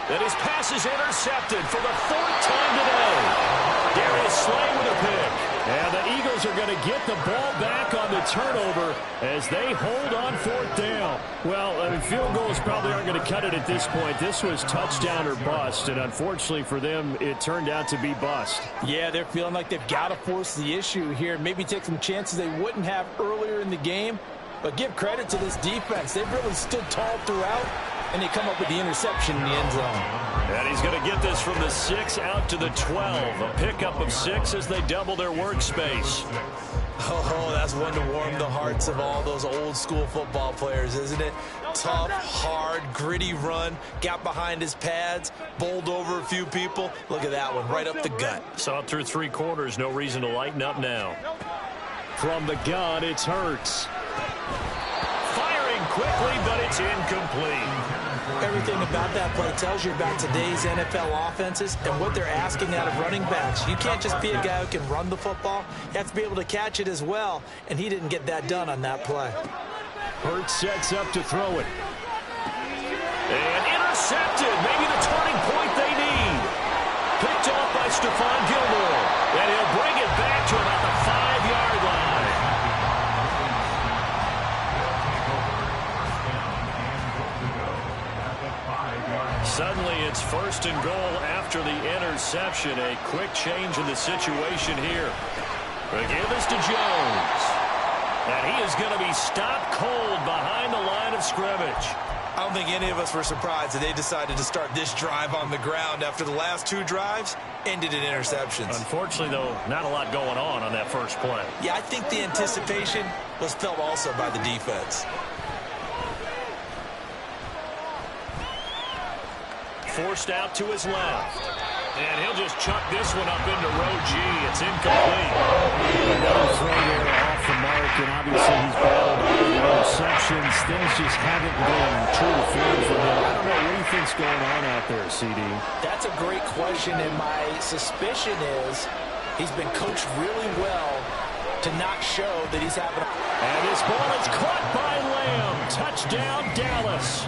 And his pass is intercepted for the 4th time today. Darius Slay with a pick. And the Eagles are going to get the ball back on the turnover as they hold on 4th down. Well, I mean, field goals probably aren't going to cut it at this point. This was touchdown or bust, and unfortunately for them, it turned out to be bust. Yeah, they're feeling like they've got to force the issue here, maybe take some chances they wouldn't have earlier in the game. But give credit to this defense. They've really stood tall throughout, and they come up with the interception in the end zone. And he's going to get this from the 6 out to the 12. A pickup of 6 as they double their workspace. Oh, that's one to warm the hearts of all those old school football players, isn't it? Tough, hard, gritty run. Got behind his pads, bowled over a few people. Look at that one, right up the gut. Saw it through 3 quarters. No reason to lighten up now. From the gun, it's Hurts. Firing quickly, but it's incomplete. Everything about that play tells you about today's NFL offenses and what they're asking out of running backs. You can't just be a guy who can run the football. You have to be able to catch it as well, and he didn't get that done on that play. Hurts sets up to throw it. And intercepted. Maybe the turning point they need. Picked off by Stephon Gilmore. And he'll bring it back to about the 5-yard line. Suddenly it's 1st and goal after the interception. A quick change in the situation here. The give is to Jones. And he is going to be stopped cold behind the line of scrimmage. I don't think any of us were surprised that they decided to start this drive on the ground after the last 2 drives ended in interceptions. Unfortunately, though, not a lot going on that first play. Yeah, I think the anticipation was felt also by the defense. Forced out to his left. And he'll just chuck this one up into row G. It's incomplete. Another throw there off the mark, and obviously he's battled the interceptions. Things just haven't been true to form for him. I don't know. What do you think's going on out there, CD? That's a great question, and my suspicion is he's been coached really well to not show that he's having a... And this ball is caught by Lamb. Touchdown, Dallas.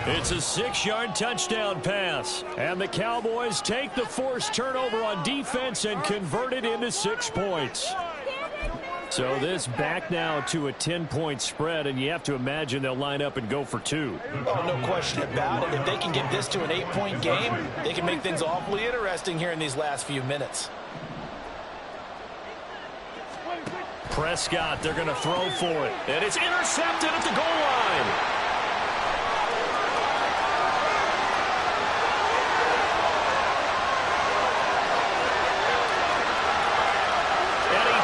It's a 6-yard touchdown pass. And the Cowboys take the forced turnover on defense and convert it into 6 points. So this back now to a 10-point spread, and you have to imagine they'll line up and go for 2. Oh, no question about it. If they can get this to an 8-point game, they can make things awfully interesting here in these last few minutes. Prescott, they're going to throw for it. And it's intercepted at the goal line.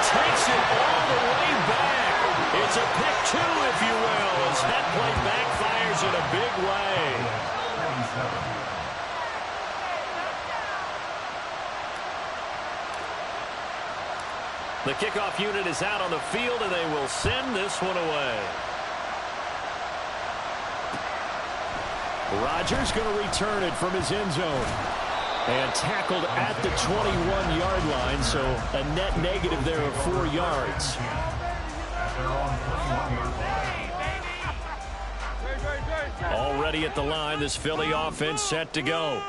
Takes it all the way back. It's a pick 2, if you will, as that play backfires in a big way. The kickoff unit is out on the field, and they will send this one away. Rodgers going to return it from his end zone. And tackled at the 21-yard line, so a net negative there of 4 yards. Already at the line, this Philly offense set to go.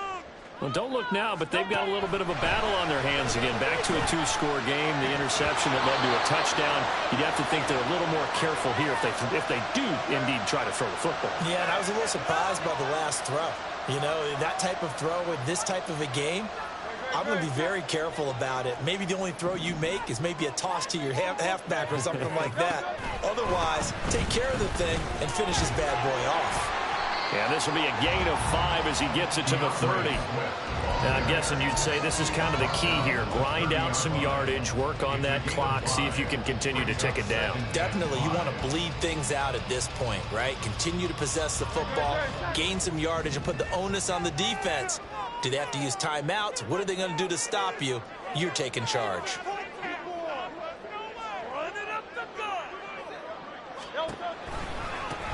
Well, don't look now, but they've got a little bit of a battle on their hands again. Back to a 2-score game, the interception that led to a touchdown. You'd have to think they're a little more careful here if they do indeed try to throw the football. Yeah, and I was a little surprised by the last throw. You know, that type of throw with this type of a game, I'm going to be very careful about it. Maybe the only throw you make is maybe a toss to your halfback or something like that. Otherwise, take care of the thing and finish this bad boy off. Yeah, this will be a gain of 5 as he gets it to the 30. And I'm guessing you'd say this is kind of the key here. Grind out some yardage, work on that clock, see if you can continue to tick it down. Definitely, you want to bleed things out at this point, right? Continue to possess the football, gain some yardage, and put the onus on the defense. Do they have to use timeouts? What are they going to do to stop you? You're taking charge.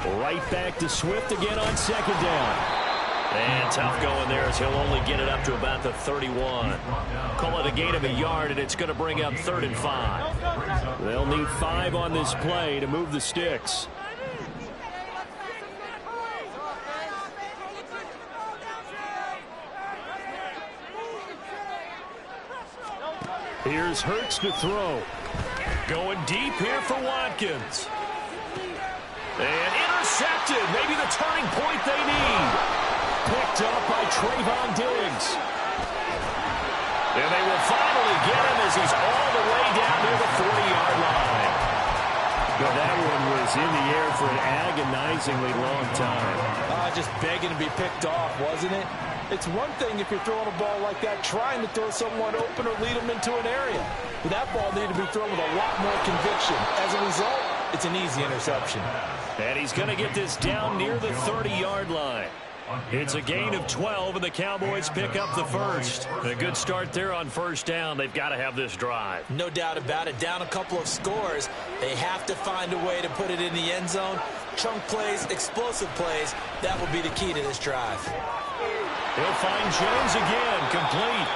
Right back to Swift again on second down. And tough going there as he'll only get it up to about the 31. Call it a gain of a yard, and it's going to bring up 3rd and 5. They'll need 5 on this play to move the sticks. Here's Hurts to throw. Going deep here for Watkins. And intercepted. Maybe the turning point they need. Picked up by Trayvon Diggs. And they will finally get him as he's all the way down near the 40-yard line. But that one was in the air for an agonizingly long time. Just begging to be picked off, wasn't it? It's one thing if you're throwing a ball like that, trying to throw someone open or lead them into an area. But that ball needed to be thrown with a lot more conviction. As a result, it's an easy interception. And he's going to get this down near the 30-yard line. It's a gain of 12, and the Cowboys pick up the first. A good start there on first down. They've got to have this drive. No doubt about it. Down a couple of scores. They have to find a way to put it in the end zone. Chunk plays, explosive plays. That will be the key to this drive. He'll find Jones again, complete.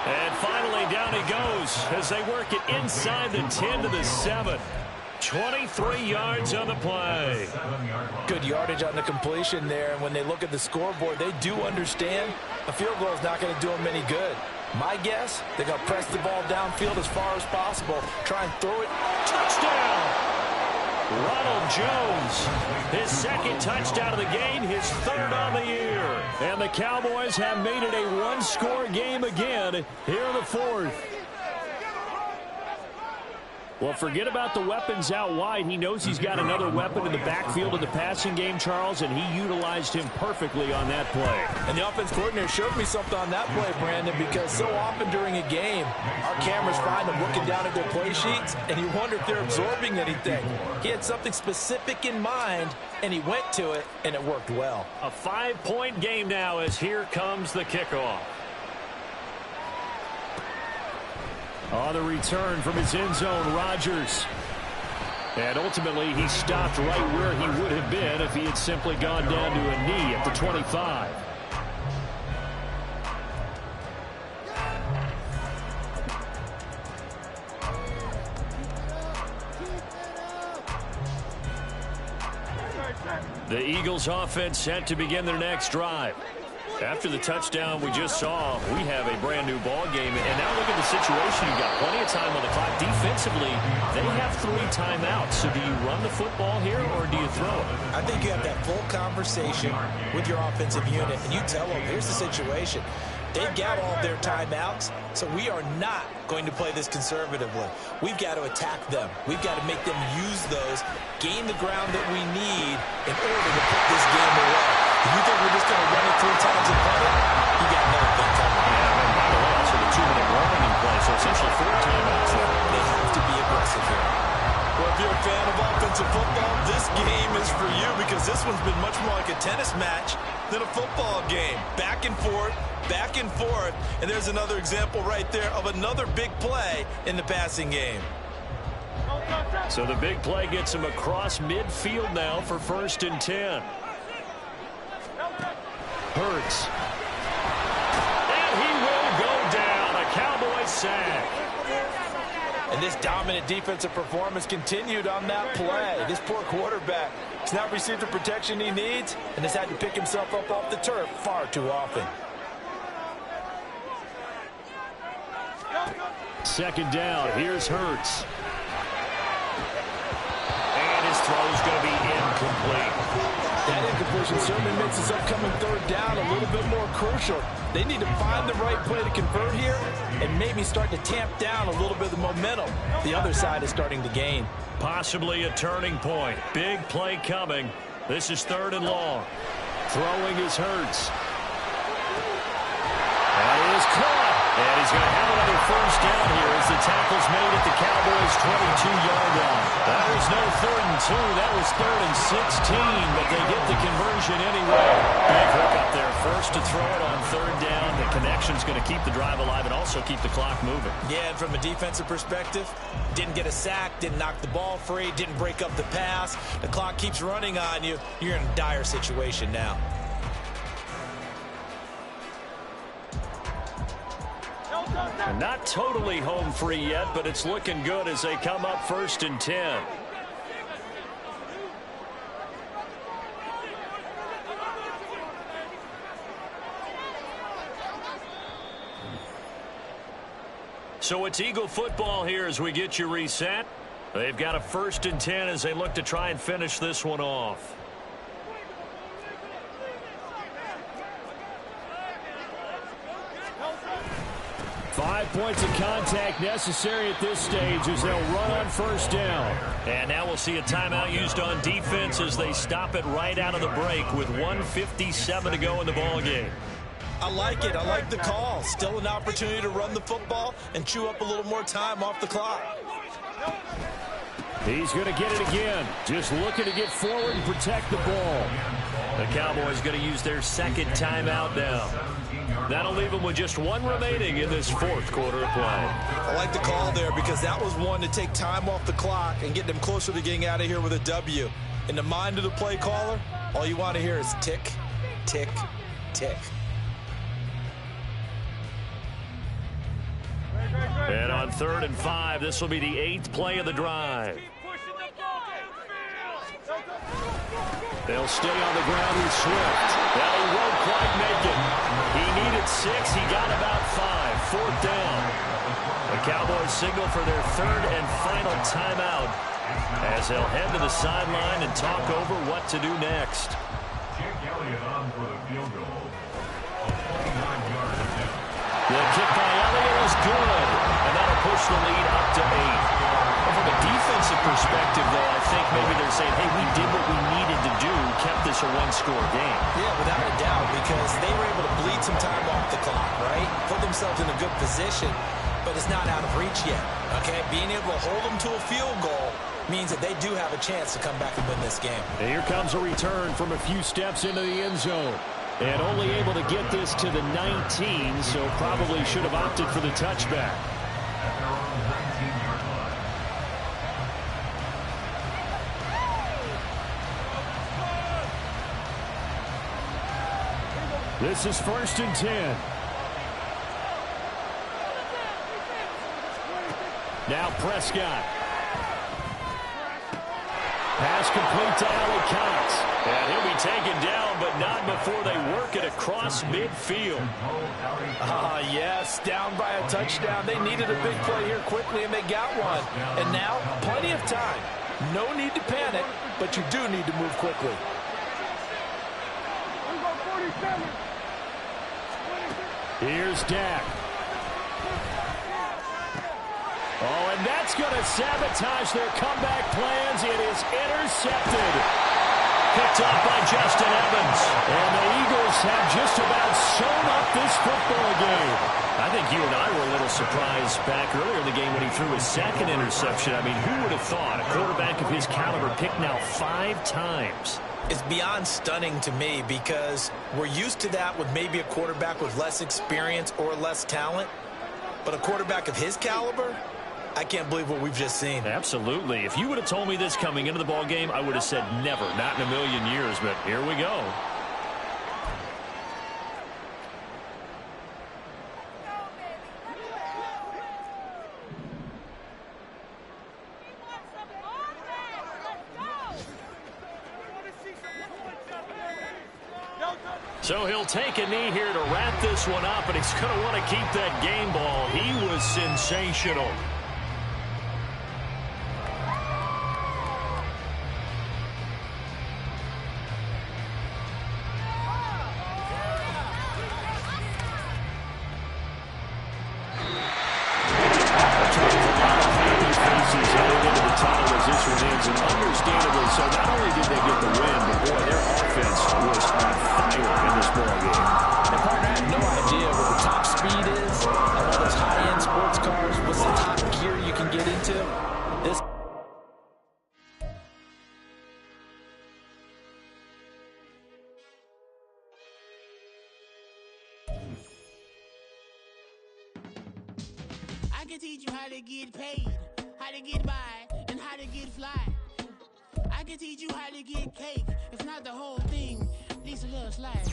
And finally down he goes as they work it inside the 10 to the 7. 23 yards on the play. Good yardage on the completion there. And when they look at the scoreboard, they do understand a field goal is not going to do them any good. My guess, they're going to press the ball downfield as far as possible. Try and throw it. Touchdown! Ronald Jones, his second touchdown of the game, his 3rd on the year. And the Cowboys have made it a one-score game again here in the 4th. Well, forget about the weapons out wide. He knows he's got another weapon in the backfield of the passing game, Charles, and he utilized him perfectly on that play. And the offense coordinator showed me something on that play, Brandon, because so often during a game, our cameras find them looking down at their play sheets, and you wonder if they're absorbing anything. He had something specific in mind, and he went to it, and it worked well. A 5-point game now as here comes the kickoff. On the return from his end zone, Rodgers. And ultimately, he stopped right where he would have been if he had simply gone down to a knee at the 25. The Eagles offense set to begin their next drive. After the touchdown we just saw, we have a brand new ball game. And now look at the situation. You've got plenty of time on the clock. Defensively, they have 3 timeouts. So do you run the football here or do you throw it? I think you have that full conversation with your offensive unit, and you tell them, here's the situation. They've got all their timeouts, so we are not going to play this conservatively. We've got to attack them. We've got to make them use those, gain the ground that we need in order to put this game away. If you think we're just going to run it 3 times and run it, you got another thing coming. Yeah, and by the way, also the 2-minute warning play, so essentially 4 timeouts there. They have to be aggressive here. Well, if you're a fan of offensive football, this game is for you because this one's been much more like a tennis match than a football game. Back and forth, and there's another example right there of another big play in the passing game. So the big play gets him across midfield now for 1st and 10. Hurts. And he will go down. A Cowboys sack. And this dominant defensive performance continued on that play. This poor quarterback has not received the protection he needs and has had to pick himself up off the turf far too often. Second down. Here's Hurts. And his throw's going to be incomplete. That incompletion certainly makes this upcoming third down a little bit more crucial. They need to find the right play to convert here and maybe start to tamp down a little bit of the momentum the other side is starting to gain. Possibly a turning point. Big play coming. This is 3rd and long. Throwing is Hurts. That is caught. And he's going to have another first down here as the tackle's made at the Cowboys' 22-yard line. That was no 3rd and 2. That was 3rd and 16, but they get the conversion anyway. Big hook up there. First to throw it on 3rd down. The connection's going to keep the drive alive and also keep the clock moving. Yeah, and from a defensive perspective, didn't get a sack, didn't knock the ball free, didn't break up the pass. The clock keeps running on you. You're in a dire situation now. Not totally home free yet, but it's looking good as they come up 1st and 10. So it's Eagle football here as we get you reset. They've got a 1st and 10 as they look to try and finish this one off. 5 points of contact necessary at this stage as they'll run on 1st down. And now we'll see a timeout used on defense as they stop it right out of the break with 1:57 to go in the ballgame. I like it. I like the call. Still an opportunity to run the football and chew up a little more time off the clock. He's going to get it again. Just looking to get forward and protect the ball. The Cowboys going to use their 2nd timeout now. That'll leave them with just 1 remaining in this 4th quarter of play. I like the call there because that was one to take time off the clock and get them closer to getting out of here with a W. In the mind of the play caller, all you want to hear is tick, tick, tick. And on 3rd and 5, this will be the 8th play of the drive. They'll stay on the ground with Swift. Well, he won't quite make it. He needed 6. He got about 5. 4th down. The Cowboys signal for their 3rd and final timeout as they'll head to the sideline and talk over what to do next. Jake Elliott on for the field goal. 29 yards. The kick by Elliott is good, and that'll push the lead up to 8. From a defensive perspective, though, I think maybe they're saying, hey, we did what we needed to do, kept this a 1-score game. Yeah, without a doubt, because they were able to bleed some time off the clock, right? Put themselves in a good position, but it's not out of reach yet, okay? Being able to hold them to a field goal means that they do have a chance to come back and win this game. And here comes a return from a few steps into the end zone. And only able to get this to the 19, so probably should have opted for the touchback. This is 1st and 10. Now Prescott. Pass complete to Allen Cox. And he'll be taken down, but not before they work it across midfield. Yes, down by a touchdown. They needed a big play here quickly, and they got one. And now, plenty of time. No need to panic, but you do need to move quickly. Here's Dak. Oh, and that's going to sabotage their comeback plans. It is intercepted. Picked off by Justin Evans. And the Eagles have just about sewn up this football game. I think you and I were a little surprised back earlier in the game when he threw his 2nd interception. I mean, who would have thought a quarterback of his caliber picked now 5 times? It's beyond stunning to me because we're used to that with maybe a quarterback with less experience or less talent. But a quarterback of his caliber, I can't believe what we've just seen. Absolutely. If you would have told me this coming into the ball game, I would have said never, not in a million years. But here we go. So he'll take a knee here to wrap this one up, and he's going to want to keep that game ball. He was sensational. And understandably so, not only did they get the win, but boy, their offense was on fire in this ball game. And partner, I have no idea what the top speed is of all those high-end sports cars. What's the top gear you can get into? This. I can teach you how to get paid, how to get by, and how to get fly. I can teach you how to get cake, if not the whole thing, at least a little slice.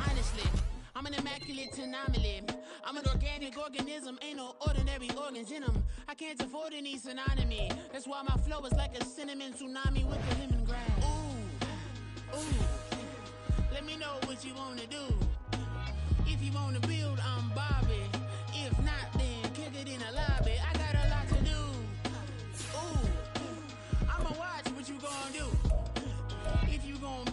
Honestly, I'm an immaculate anomaly. I'm an organic organism, ain't no ordinary organs in them. I can't afford any synonymy. That's why my flow is like a cinnamon tsunami with the lemongrass. Ooh, ooh, let me know what you wanna do. If you wanna build, I'm Bobby. If not, then kick it in the lobby. I got a lot to do. Ooh, I'ma watch what you gonna do. If you gonna